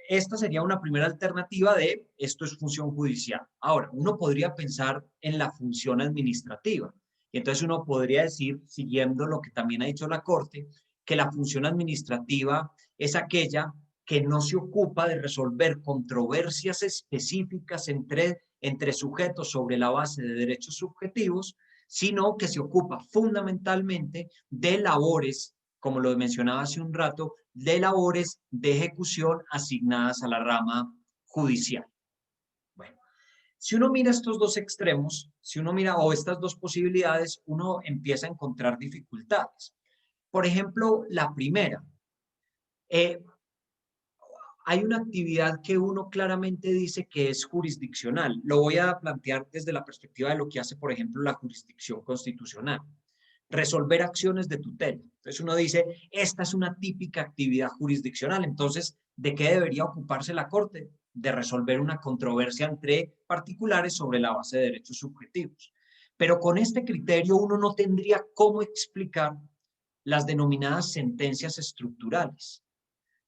esta sería una primera alternativa de esto es función judicial. Ahora, uno podría pensar en la función administrativa. Y entonces uno podría decir, siguiendo lo que también ha dicho la Corte, que la función administrativa es aquella que no se ocupa de resolver controversias específicas entre sujetos sobre la base de derechos subjetivos, sino que se ocupa fundamentalmente de labores, como lo mencionaba hace un rato, de labores de ejecución asignadas a la rama judicial. Bueno, si uno mira estos dos extremos, o estas dos posibilidades, uno empieza a encontrar dificultades. Por ejemplo, la primera, hay una actividad que uno claramente dice que es jurisdiccional. Lo voy a plantear desde la perspectiva de lo que hace, por ejemplo, la jurisdicción constitucional. Resolver acciones de tutela. Entonces uno dice, esta es una típica actividad jurisdiccional. Entonces, ¿de qué debería ocuparse la Corte? De resolver una controversia entre particulares sobre la base de derechos subjetivos. Pero con este criterio uno no tendría cómo explicar las denominadas sentencias estructurales,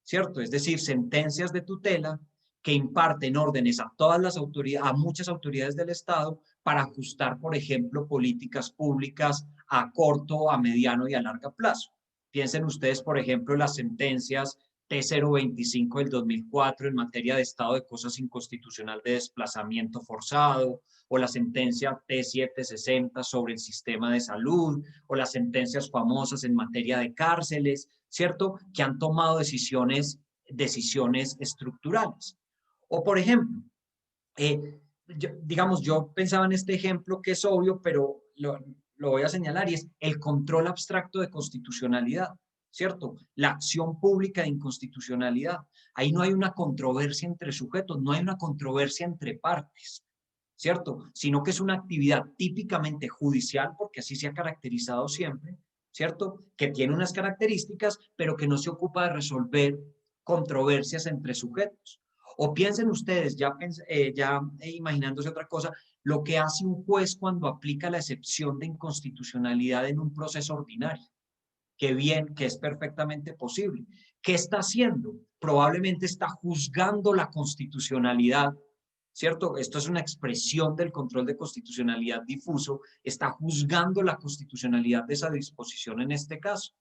¿cierto? Es decir, sentencias de tutela que imparten órdenes a todas las autoridades, a muchas autoridades del Estado para ajustar, por ejemplo, políticas públicas a corto, a mediano y a largo plazo. Piensen ustedes, por ejemplo, las sentencias T025 del 2004 en materia de estado de cosas inconstitucional de desplazamiento forzado, o la sentencia T760 sobre el sistema de salud, o las sentencias famosas en materia de cárceles, ¿cierto? Que han tomado decisiones estructurales. O por ejemplo, yo pensaba en este ejemplo que es obvio, pero lo voy a señalar, y es el control abstracto de constitucionalidad, ¿cierto? La acción pública de inconstitucionalidad. Ahí no hay una controversia entre sujetos, no hay una controversia entre partes, ¿cierto? Sino que es una actividad típicamente judicial, porque así se ha caracterizado siempre, ¿cierto? Que tiene unas características, pero que no se ocupa de resolver controversias entre sujetos. O piensen ustedes, ya imaginándose otra cosa, lo que hace un juez cuando aplica la excepción de inconstitucionalidad en un proceso ordinario. Que bien, que es perfectamente posible. ¿Qué está haciendo? Probablemente está juzgando la constitucionalidad, ¿cierto? Esto es una expresión del control de constitucionalidad difuso, está juzgando la constitucionalidad de esa disposición en este caso.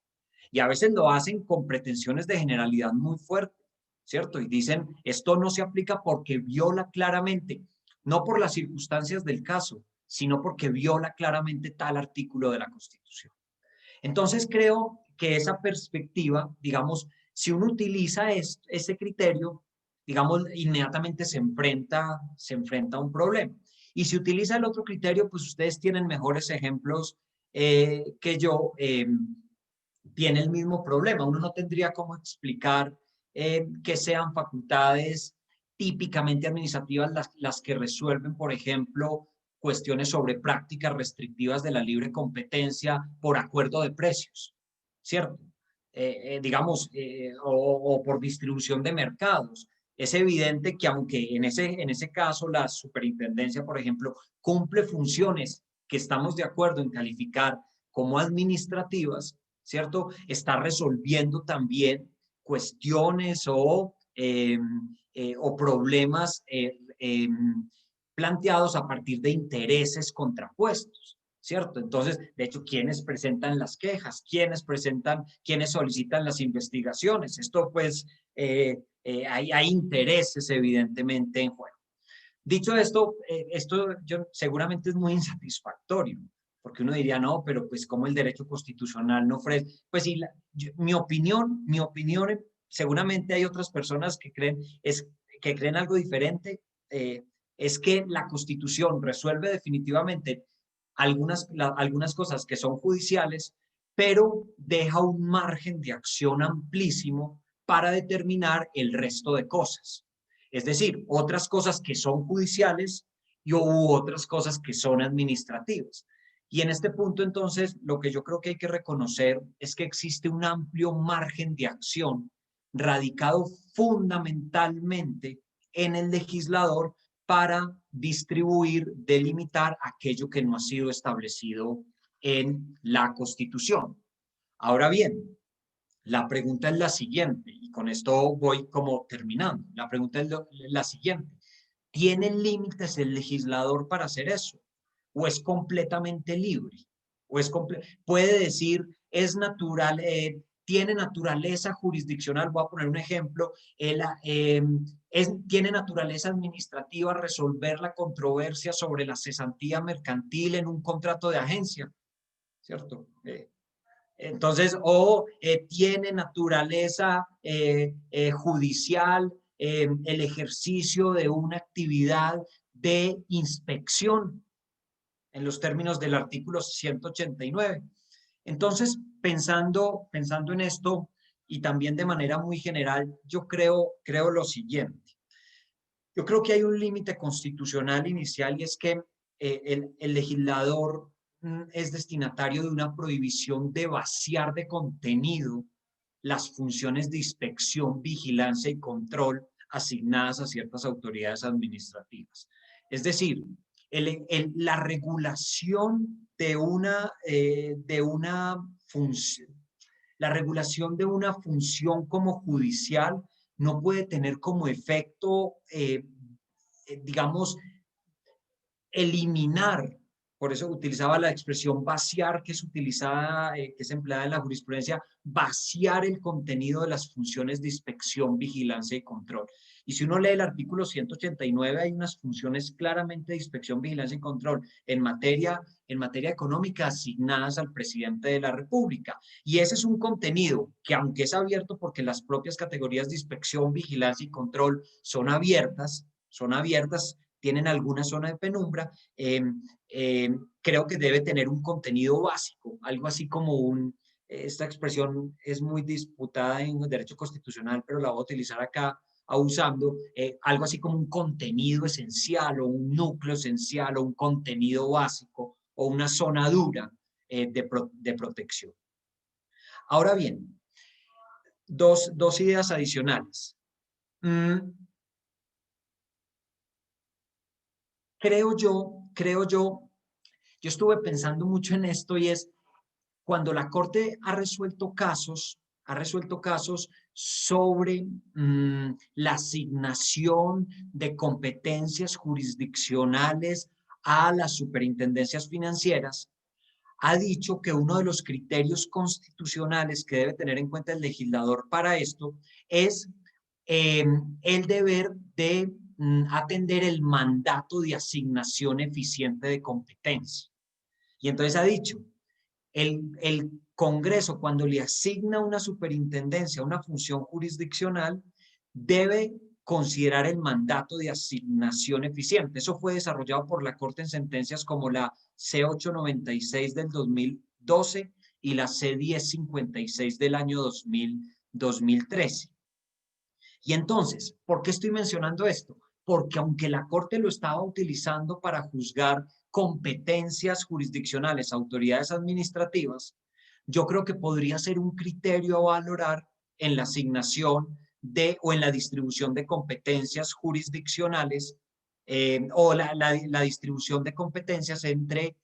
Y a veces lo hacen con pretensiones de generalidad muy fuertes, ¿cierto? Y dicen, esto no se aplica porque viola claramente, no por las circunstancias del caso, sino porque viola claramente tal artículo de la Constitución. Entonces creo que esa perspectiva, digamos, si uno utiliza ese criterio, digamos, inmediatamente se enfrenta a un problema. Y si utiliza el otro criterio, pues ustedes tienen mejores ejemplos que yo, tiene el mismo problema. Uno no tendría cómo explicar que sean facultades típicamente administrativas las que resuelven, por ejemplo, cuestiones sobre prácticas restrictivas de la libre competencia por acuerdo de precios, ¿cierto? O por distribución de mercados. Es evidente que aunque en ese caso la superintendencia, por ejemplo, cumple funciones que estamos de acuerdo en calificar como administrativas, ¿cierto? Está resolviendo también cuestiones o problemas planteados a partir de intereses contrapuestos, ¿cierto? Entonces, de hecho, ¿quiénes presentan las quejas? ¿Quiénes solicitan las investigaciones? Esto, pues, hay intereses evidentemente en juego. Dicho esto, seguramente es muy insatisfactorio, porque uno diría, no, pero pues como el derecho constitucional no ofrece. Pues sí, mi opinión, seguramente hay otras personas que creen algo diferente, es que la Constitución resuelve definitivamente algunas cosas que son judiciales, pero deja un margen de acción amplísimo para determinar el resto de cosas. Es decir, otras cosas que son judiciales y otras cosas que son administrativas. Y en este punto, entonces, lo que yo creo que hay que reconocer es que existe un amplio margen de acción radicado fundamentalmente en el legislador para distribuir, delimitar aquello que no ha sido establecido en la Constitución. Ahora bien, la pregunta es la siguiente, y con esto voy como terminando. La pregunta es la siguiente. ¿Tiene límites el legislador para hacer eso? ¿O es completamente libre? Puede decir, es natural, tiene naturaleza jurisdiccional, voy a poner un ejemplo, tiene naturaleza administrativa resolver la controversia sobre la cesantía mercantil en un contrato de agencia, ¿cierto? Entonces, tiene naturaleza judicial el ejercicio de una actividad de inspección en los términos del artículo 189. Entonces, pensando en esto y también de manera muy general, yo creo lo siguiente. Yo creo que hay un límite constitucional inicial y es que el legislador es destinatario de una prohibición de vaciar de contenido las funciones de inspección, vigilancia y control asignadas a ciertas autoridades administrativas. Es decir, la regulación de una función, como judicial no puede tener como efecto, digamos, eliminar Por eso utilizaba la expresión vaciar, que es utilizada, que es empleada en la jurisprudencia, vaciar el contenido de las funciones de inspección, vigilancia y control. Y si uno lee el artículo 189, hay unas funciones claramente de inspección, vigilancia y control en materia económica asignadas al presidente de la República. Y ese es un contenido que, aunque es abierto porque las propias categorías de inspección, vigilancia y control son abiertas, tienen alguna zona de penumbra, creo que debe tener un contenido básico, algo así como esta expresión es muy disputada en el derecho constitucional, pero la voy a utilizar acá, usando algo así como un contenido esencial o un núcleo esencial o un contenido básico o una zona dura de protección. Ahora bien, dos ideas adicionales. Creo yo estuve pensando mucho en esto y es cuando la Corte ha resuelto casos sobre la asignación de competencias jurisdiccionales a las superintendencias financieras, ha dicho que uno de los criterios constitucionales que debe tener en cuenta el legislador para esto es el deber de atender el mandato de asignación eficiente de competencia. Y entonces ha dicho, el Congreso, cuando le asigna una superintendencia, una función jurisdiccional, debe considerar el mandato de asignación eficiente. Eso fue desarrollado por la Corte en sentencias como la C896 del 2012 y la C1056 del año 2013. Y entonces, ¿por qué estoy mencionando esto? Porque aunque la Corte lo estaba utilizando para juzgar competencias jurisdiccionales, autoridades administrativas, yo creo que podría ser un criterio a valorar en la asignación o en la distribución de competencias jurisdiccionales o la distribución de competencias entre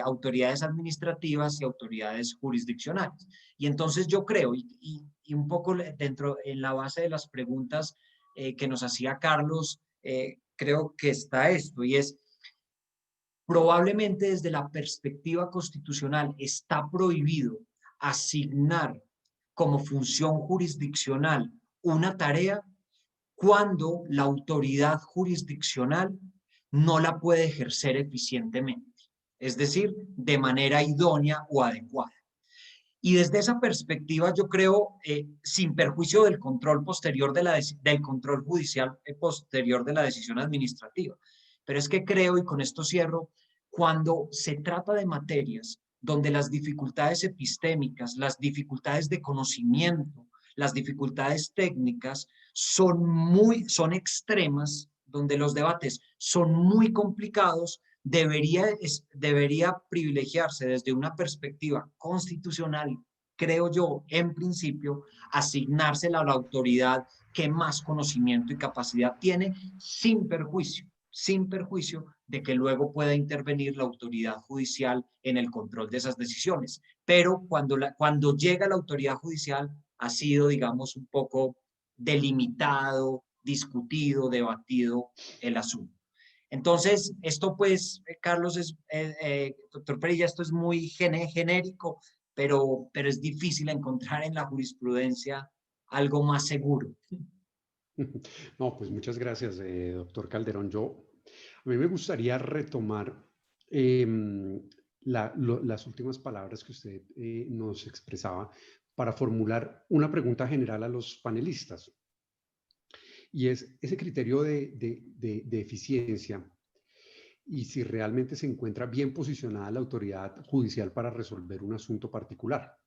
autoridades administrativas y autoridades jurisdiccionales. Y entonces yo creo, y un poco dentro en la base de las preguntas que nos hacía Carlos, creo que está esto, y es, probablemente desde la perspectiva constitucional está prohibido asignar como función jurisdiccional una tarea cuando la autoridad jurisdiccional no la puede ejercer eficientemente, es decir, de manera idónea o adecuada. Y desde esa perspectiva yo creo, sin perjuicio del control posterior del control judicial posterior de la decisión administrativa, pero es que creo, y con esto cierro, cuando se trata de materias donde las dificultades epistémicas, las dificultades de conocimiento, las dificultades técnicas son extremas, donde los debates son muy complicados, debería privilegiarse desde una perspectiva constitucional, creo yo, en principio, asignársela a la autoridad que más conocimiento y capacidad tiene, sin perjuicio de que luego pueda intervenir la autoridad judicial en el control de esas decisiones. Pero cuando llega la autoridad judicial ha sido, digamos, un poco delimitado, discutido, debatido el asunto. Entonces, esto pues, Carlos, doctor Perilla, esto es muy genérico, pero es difícil encontrar en la jurisprudencia algo más seguro. No, pues muchas gracias, doctor Calderón. A mí me gustaría retomar las últimas palabras que usted nos expresaba para formular una pregunta general a los panelistas. Y es ese criterio de eficiencia y si realmente se encuentra bien posicionada la autoridad judicial para resolver un asunto particular.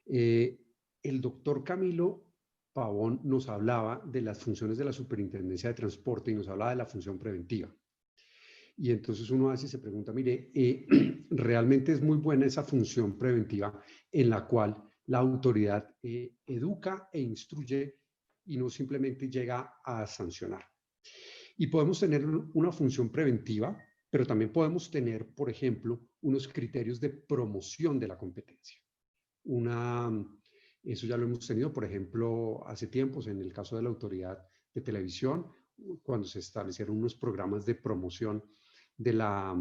El doctor Camilo Pavón nos hablaba de las funciones de la Superintendencia de Transporte y nos hablaba de la función preventiva. Y entonces uno así se pregunta, mire, realmente es muy buena esa función preventiva en la cual la autoridad educa e instruye y no simplemente llega a sancionar. Y podemos tener una función preventiva, pero también podemos tener, por ejemplo, unos criterios de promoción de la competencia. Eso ya lo hemos tenido, por ejemplo, hace tiempos en el caso de la Autoridad de Televisión, cuando se establecieron unos programas de promoción de la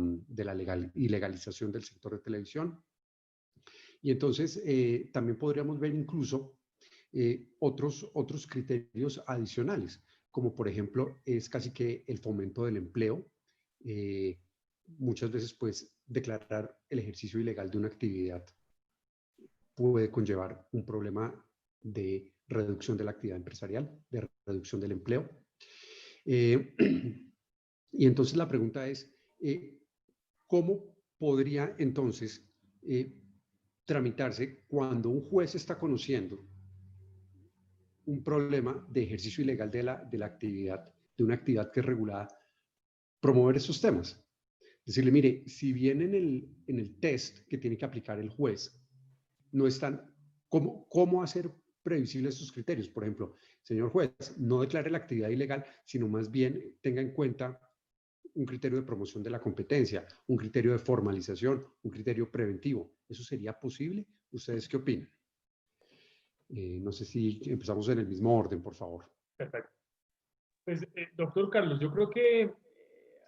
ilegalización del sector de televisión. Y entonces también podríamos ver incluso otros criterios adicionales, como por ejemplo es casi que el fomento del empleo. Muchas veces pues declarar el ejercicio ilegal de una actividad puede conllevar un problema de reducción de la actividad empresarial, de reducción del empleo. Y entonces la pregunta es, ¿cómo podría entonces tramitarse cuando un juez está conociendo un problema de ejercicio ilegal de la actividad, de una actividad que es regulada, promover esos temas? Decirle, mire, si bien en el test que tiene que aplicar el juez no están, ¿cómo hacer previsibles esos criterios? Por ejemplo, señor juez, no declare la actividad ilegal, sino más bien tenga en cuenta un criterio de promoción de la competencia, un criterio de formalización, un criterio preventivo. ¿Eso sería posible? ¿Ustedes qué opinan? No sé si empezamos en el mismo orden, por favor. Perfecto. Pues, doctor Carlos, yo creo que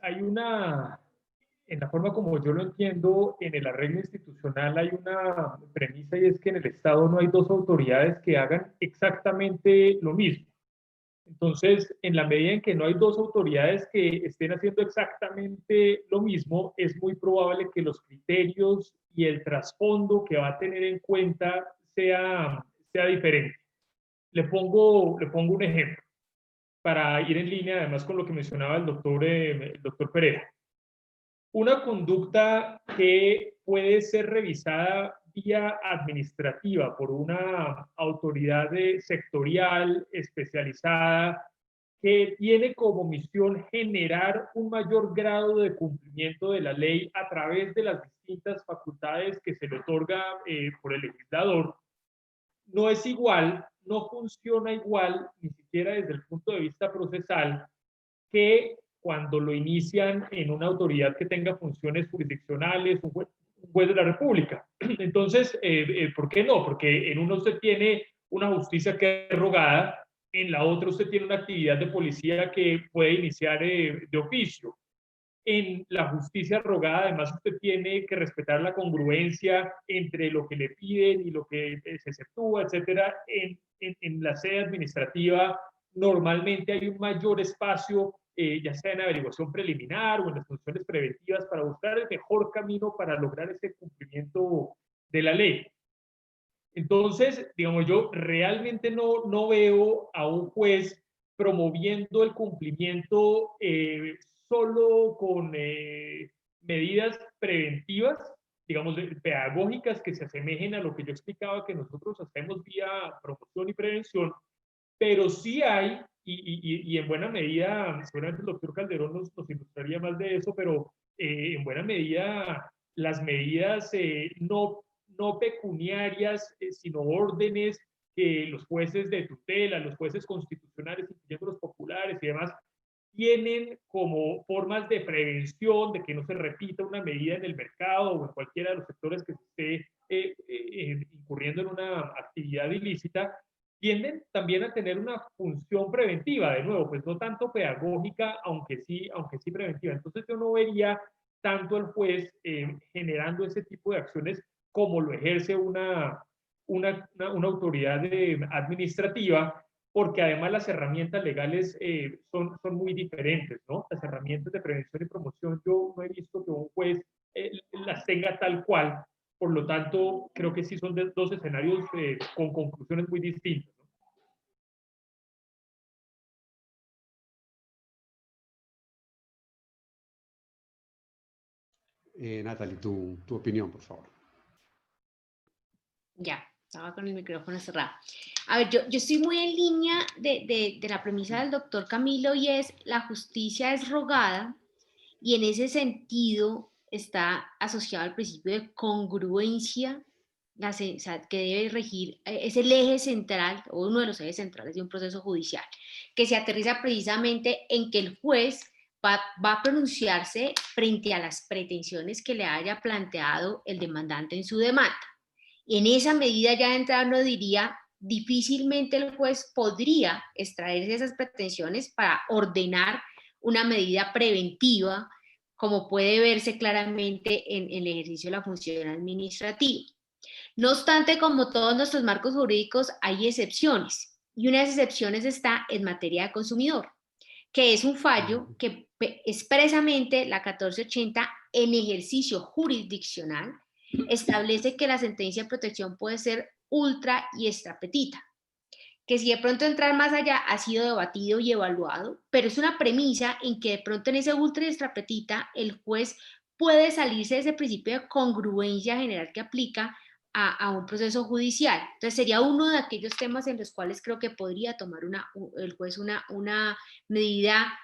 hay en la forma como yo lo entiendo, en el arreglo institucional hay una premisa, y es que en el Estado no hay dos autoridades que hagan exactamente lo mismo. Entonces, en la medida en que no hay dos autoridades que estén haciendo exactamente lo mismo, es muy probable que los criterios y el trasfondo que va a tener en cuenta sea diferente. Le pongo un ejemplo para ir en línea además con lo que mencionaba el doctor Pereira. Una conducta que puede ser revisada vía administrativa por una autoridad sectorial especializada que tiene como misión generar un mayor grado de cumplimiento de la ley a través de las distintas facultades que se le otorga por el legislador, no es igual, no funciona igual, ni siquiera desde el punto de vista procesal, que cuando lo inician en una autoridad que tenga funciones jurisdiccionales, un juez de la República. Entonces, ¿por qué no? Porque en uno usted tiene una justicia que es rogada, en la otra usted tiene una actividad de policía que puede iniciar de oficio. En la justicia rogada, además, usted tiene que respetar la congruencia entre lo que le piden y lo que se efectúa, etcétera. En la sede administrativa, normalmente hay un mayor espacio, ya sea en averiguación preliminar o en las funciones preventivas, para buscar el mejor camino para lograr ese cumplimiento de la ley. Entonces, digamos, yo realmente no veo a un juez promoviendo el cumplimiento solo con medidas preventivas, digamos, pedagógicas que se asemejen a lo que yo explicaba que nosotros hacemos vía promoción y prevención, pero sí hay, y en buena medida, seguramente el doctor Calderón nos ilustraría más de eso, pero en buena medida las medidas no pecuniarias, sino órdenes que los jueces de tutela, los jueces constitucionales, incluyendo los populares y demás, tienen como formas de prevención de que no se repita una medida en el mercado o en cualquiera de los sectores que se esté incurriendo en una actividad ilícita, tienden también a tener una función preventiva, de nuevo, pues no tanto pedagógica, aunque sí preventiva. Entonces yo no vería tanto al juez generando ese tipo de acciones como lo ejerce una autoridad administrativa, porque además las herramientas legales son muy diferentes, ¿no? Las herramientas de prevención y promoción, yo no he visto que un juez las tenga tal cual, por lo tanto, creo que sí son dos escenarios con conclusiones muy distintas, ¿no? Natalie, tu opinión, por favor. Ya, estaba con el micrófono cerrado. A ver, yo estoy muy en línea de la premisa del doctor Camilo, y es: la justicia es rogada, y en ese sentido está asociado al principio de congruencia, o sea, que debe regir, es el eje central, o uno de los ejes centrales de un proceso judicial, que se aterriza precisamente en que el juez va a pronunciarse frente a las pretensiones que le haya planteado el demandante en su demanda. Y en esa medida, ya de entrada, uno diría, difícilmente el juez podría extraerse esas pretensiones para ordenar una medida preventiva como puede verse claramente en el ejercicio de la función administrativa. No obstante, como todos nuestros marcos jurídicos, hay excepciones, y una de esas excepciones está en materia de consumidor, que es un fallo que expresamente la 1480 en ejercicio jurisdiccional establece que la sentencia de protección puede ser ultra y extra petita, que si de pronto entrar más allá ha sido debatido y evaluado, pero es una premisa en que de pronto en ese ultra y extra petita el juez puede salirse de ese principio de congruencia general que aplica a un proceso judicial. Entonces sería uno de aquellos temas en los cuales creo que podría tomar el juez una medida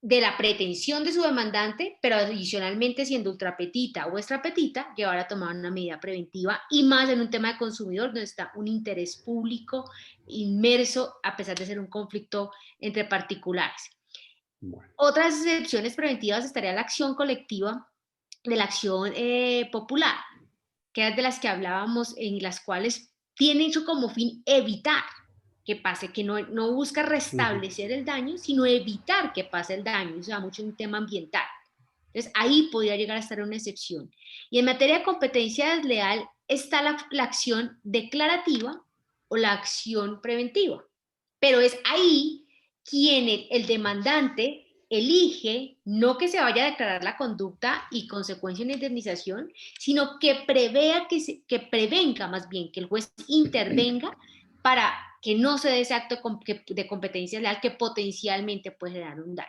de la pretensión de su demandante, pero adicionalmente siendo ultrapetita o extrapetita, llevar a tomar una medida preventiva, y más en un tema de consumidor donde está un interés público inmerso a pesar de ser un conflicto entre particulares. Bueno. Otras excepciones preventivas estaría la acción colectiva de la acción popular, que es de las que hablábamos, en las cuales tiene hecho como fin evitar que pase, que no busca restablecer el daño, sino evitar que pase el daño. Eso va mucho en un tema ambiental. Entonces, ahí podría llegar a estar una excepción. Y en materia de competencia desleal está la acción declarativa o la acción preventiva. Pero es ahí quien el demandante elige no que se vaya a declarar la conducta y consecuencia una indemnización, sino que que prevenga más bien, que el juez intervenga para que no se dé ese acto de competencia leal que potencialmente puede generar un daño.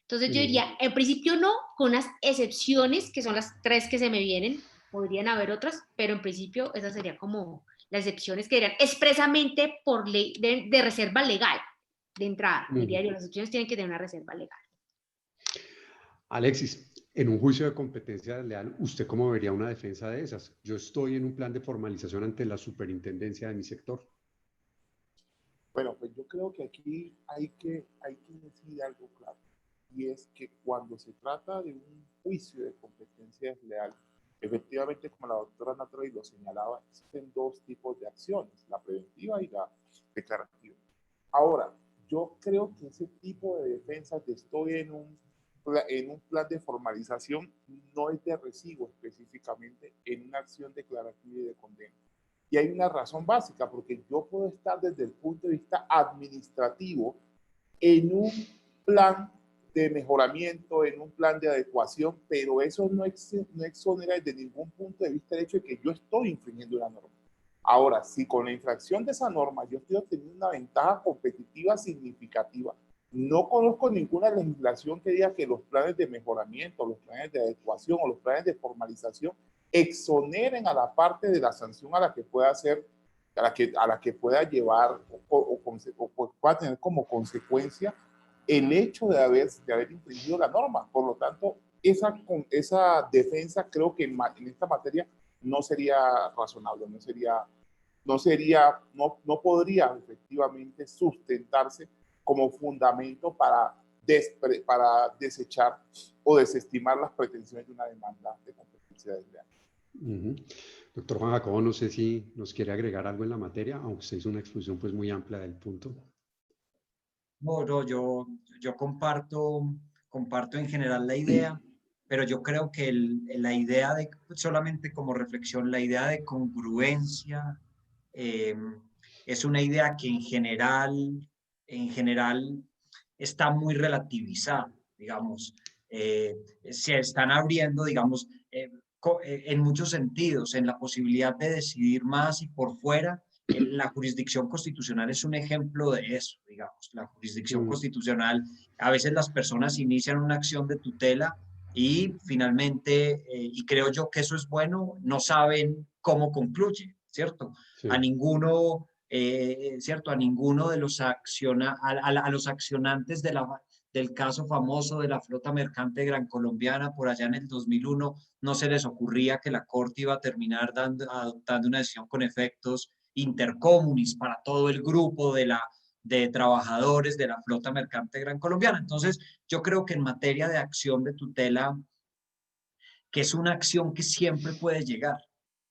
Entonces yo diría, en principio no, con unas excepciones, que son las 3 que se me vienen, podrían haber otras, pero en principio esas serían como las excepciones que dirían expresamente por ley de reserva legal de entrada. Diría yo, las excepciones tienen que tener una reserva legal. Alexis, en un juicio de competencia desleal, ¿usted cómo vería una defensa de esas? Yo estoy en un plan de formalización ante la superintendencia de mi sector. Bueno, pues yo creo que aquí hay que decir algo claro, y es que cuando se trata de un juicio de competencia desleal, efectivamente, como la doctora Nathalie lo señalaba, existen 2 tipos de acciones, la preventiva y la declarativa. Ahora, yo creo que ese tipo de defensas de estoy en un plan de formalización no es de recibo específicamente en una acción declarativa y de condena. Y hay una razón básica, porque yo puedo estar desde el punto de vista administrativo en un plan de mejoramiento, en un plan de adecuación, pero eso no exonera desde ningún punto de vista el hecho de que yo estoy infringiendo una norma. Ahora, si con la infracción de esa norma yo estoy obteniendo una ventaja competitiva significativa, no conozco ninguna legislación que diga que los planes de mejoramiento, los planes de adecuación o los planes de formalización exoneren a la parte de la sanción a la que pueda hacer, a la que pueda llevar o pueda tener como consecuencia el hecho de haber infringido la norma. Por lo tanto, esa defensa creo que en esta materia no sería razonable, no podría efectivamente sustentarse como fundamento para desechar o desestimar las pretensiones de una demanda de competencia desleal. Doctor Juan Jacobo, no sé si nos quiere agregar algo en la materia, aunque usted hizo una exposición pues muy amplia del punto. Bueno, yo comparto en general la idea, pero yo creo que la idea de, solamente como reflexión, la idea de congruencia es una idea que en general está muy relativizada, digamos. Se están abriendo, digamos, en muchos sentidos, en la posibilidad de decidir más y por fuera. La jurisdicción constitucional es un ejemplo de eso, digamos. La jurisdicción constitucional, a veces las personas inician una acción de tutela y finalmente, y creo yo que eso es bueno, no saben cómo concluye, ¿cierto? Sí. A ninguno, ¿cierto? A ninguno de los a los accionantes del caso famoso de la flota mercante gran colombiana por allá en el 2001, no se les ocurría que la Corte iba a terminar adoptando una decisión con efectos intercomunis para todo el grupo de trabajadores de la flota mercante gran colombiana. Entonces, yo creo que en materia de acción de tutela, que es una acción que siempre puede llegar,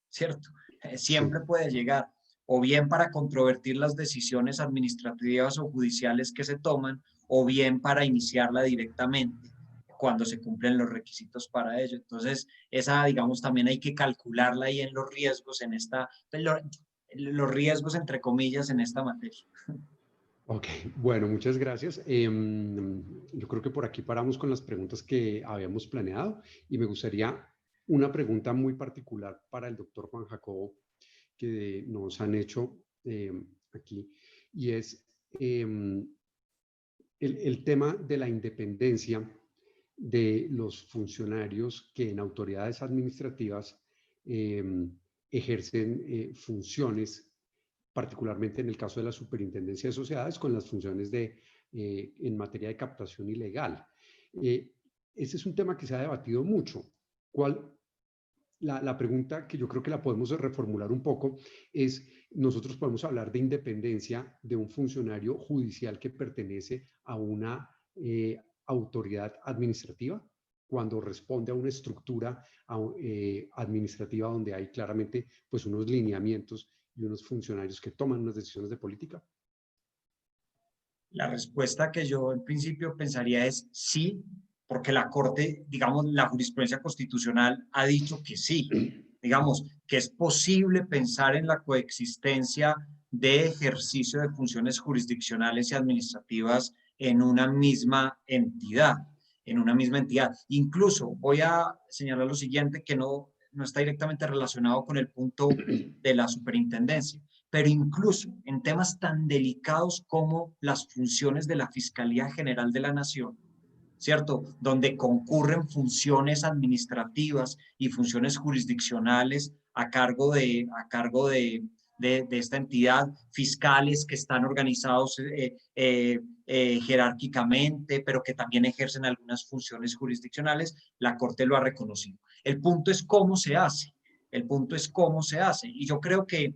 ¿cierto? Siempre puede llegar, o bien para controvertir las decisiones administrativas o judiciales que se toman, o bien para iniciarla directamente. cuando se cumplen los requisitos para ello. Entonces, esa, digamos, también hay que calcularla ahí en los riesgos, en esta, los riesgos entre comillas en esta materia. Ok, bueno, muchas gracias. Yo creo que por aquí paramos con las preguntas que habíamos planeado y me gustaría una pregunta muy particular para el doctor Juan Jacobo que nos han hecho aquí, y es el tema de la independencia de los funcionarios que en autoridades administrativas ejercen funciones, particularmente en el caso de la Superintendencia de Sociedades, con las funciones en materia de captación ilegal. Ese es un tema que se ha debatido mucho. La pregunta que yo creo que la podemos reformular un poco es, nosotros podemos hablar de independencia de un funcionario judicial que pertenece a una autoridad administrativa, cuando responde a una estructura administrativa donde hay claramente pues, unos lineamientos y unos funcionarios que toman unas decisiones de política? La respuesta que yo en principio pensaría es sí, porque la Corte, digamos, la jurisprudencia constitucional ha dicho que sí, digamos, que es posible pensar en la coexistencia de ejercicio de funciones jurisdiccionales y administrativas en una misma entidad, Incluso voy a señalar lo siguiente, que no está directamente relacionado con el punto de la superintendencia, pero incluso en temas tan delicados como las funciones de la Fiscalía General de la Nación, ¿cierto? Donde concurren funciones administrativas y funciones jurisdiccionales a cargo de esta entidad, fiscales que están organizados jerárquicamente, pero que también ejercen algunas funciones jurisdiccionales, la Corte lo ha reconocido. El punto es cómo se hace, y yo creo que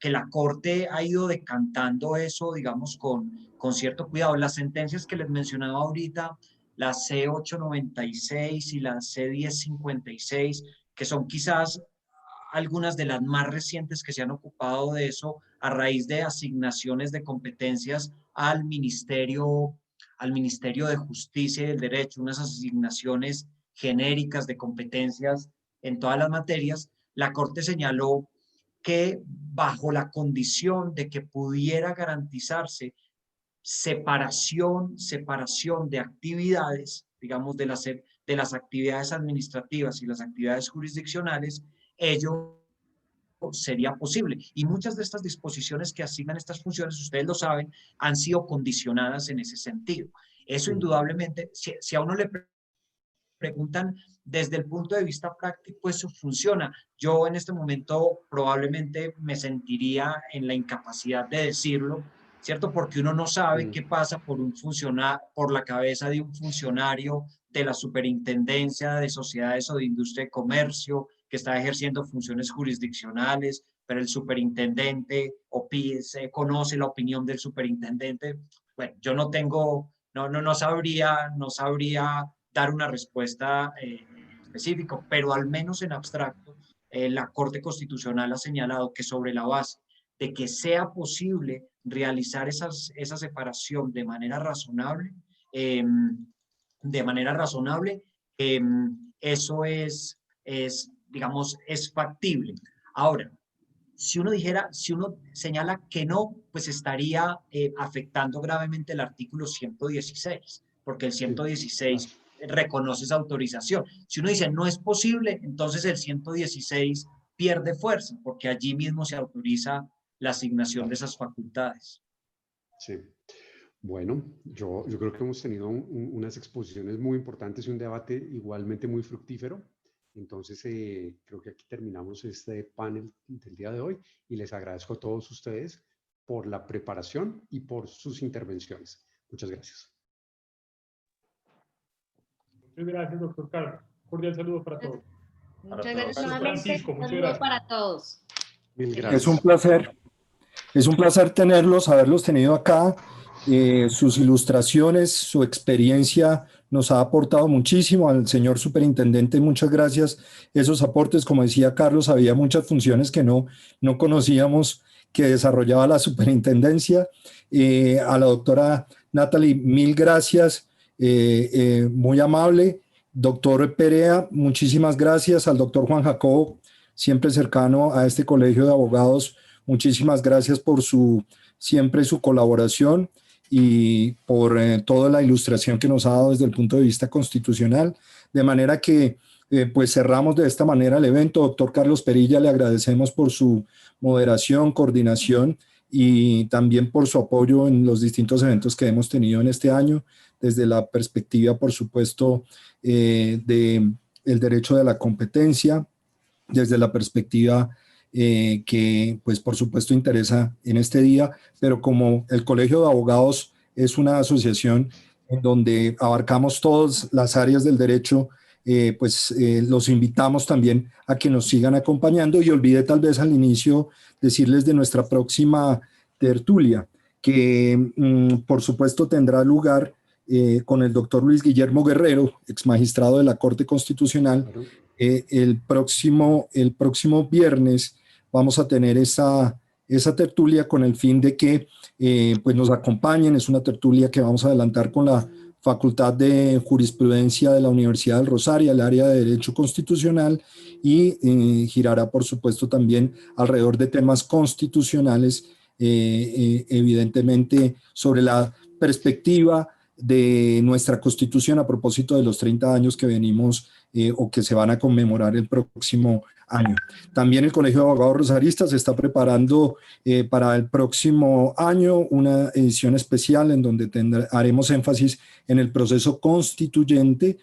la Corte ha ido decantando eso, digamos, con cierto cuidado. Las sentencias que les mencionaba ahorita, la C896 y la C1056, que son quizás algunas de las más recientes que se han ocupado de eso a raíz de asignaciones de competencias al Ministerio de Justicia y del Derecho, unas asignaciones genéricas de competencias en todas las materias. La Corte señaló que bajo la condición de que pudiera garantizarse separación de actividades, digamos, de las actividades administrativas y las actividades jurisdiccionales, ello sería posible. Y muchas de estas disposiciones que asignan estas funciones, ustedes lo saben, han sido condicionadas en ese sentido. Eso indudablemente, si a uno le preguntan desde el punto de vista práctico, eso funciona. Yo en este momento probablemente me sentiría en la incapacidad de decirlo, ¿cierto? Porque uno no sabe qué pasa por la cabeza de un funcionario de la Superintendencia de Sociedades o de Industria y Comercio que está ejerciendo funciones jurisdiccionales, pero el superintendente conoce la opinión del superintendente. Bueno, yo no sabría dar una respuesta específica, pero al menos en abstracto, la Corte Constitucional ha señalado que sobre la base de que sea posible realizar esa separación de manera razonable, eso digamos, es factible. Ahora, si uno señala que no, pues estaría afectando gravemente el artículo 116, porque el 116 reconoce esa autorización. Si uno dice no es posible, entonces el 116 pierde fuerza, porque allí mismo se autoriza la asignación de esas facultades. Sí. Bueno, yo creo que hemos tenido unas exposiciones muy importantes y un debate igualmente muy fructífero. Entonces, creo que aquí terminamos este panel del día de hoy y les agradezco a todos ustedes por la preparación y por sus intervenciones. Muchas gracias. Muchas gracias, doctor Carlos. Cordial saludo para todos. Muchas gracias nuevamente. Francisco, muchas Saludos gracias. para todos. Mil gracias. Es un placer. Es un placer tenerlos, haberlos tenido acá. Sus ilustraciones, su experiencia nos ha aportado muchísimo. Al señor superintendente, muchas gracias. Esos aportes, como decía Carlos, había muchas funciones que no conocíamos que desarrollaba la superintendencia. A la doctora Natalie, mil gracias, muy amable. doctor Perea, muchísimas gracias. Al doctor Juan Jacobo, siempre cercano a este colegio de abogados, muchísimas gracias por siempre su colaboración y por toda la ilustración que nos ha dado desde el punto de vista constitucional. De manera que pues cerramos de esta manera el evento. Doctor Carlos Perilla, le agradecemos por su moderación, coordinación y también por su apoyo en los distintos eventos que hemos tenido en este año, desde la perspectiva, por supuesto, del derecho de la competencia, desde la perspectiva que, pues, por supuesto, interesa en este día, pero como el Colegio de Abogados es una asociación en donde abarcamos todas las áreas del derecho, los invitamos también a que nos sigan acompañando. Y olvidé tal vez al inicio decirles de nuestra próxima tertulia, que por supuesto tendrá lugar con el doctor Luis Guillermo Guerrero, ex magistrado de la Corte Constitucional. El próximo viernes vamos a tener esa tertulia con el fin de que pues nos acompañen. Es una tertulia que vamos a adelantar con la Facultad de Jurisprudencia de la Universidad del Rosario, el área de Derecho Constitucional, y girará, por supuesto, también alrededor de temas constitucionales, evidentemente sobre la perspectiva de nuestra Constitución a propósito de los 30 años que venimos o que se van a conmemorar el próximo año. También el Colegio de Abogados Rosaristas se está preparando para el próximo año una edición especial en donde haremos énfasis en el proceso constituyente.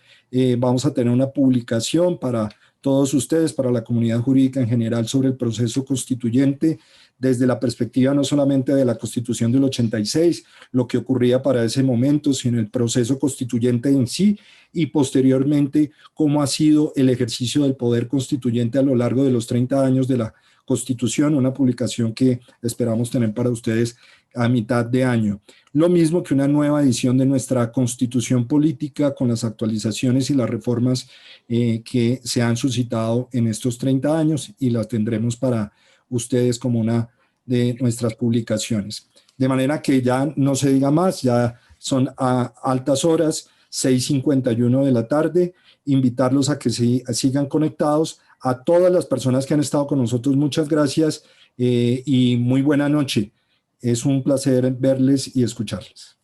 Vamos a tener una publicación para todos ustedes, para la comunidad jurídica en general, sobre el proceso constituyente, desde la perspectiva no solamente de la Constitución del 86, lo que ocurría para ese momento, sino el proceso constituyente en sí, y posteriormente cómo ha sido el ejercicio del poder constituyente a lo largo de los 30 años de la Constitución, una publicación que esperamos tener para ustedes a mitad de año. Lo mismo que una nueva edición de nuestra Constitución Política con las actualizaciones y las reformas que se han suscitado en estos 30 años, y las tendremos para ustedes como una de nuestras publicaciones. De manera que ya no se diga más, ya son a altas horas, 6:51 de la tarde, invitarlos a que sigan conectados. A todas las personas que han estado con nosotros, muchas gracias y muy buena noche. Es un placer verles y escucharles.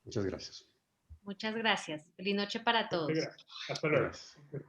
Muchas gracias. Muchas gracias. Feliz noche para todos. Hasta luego. Gracias.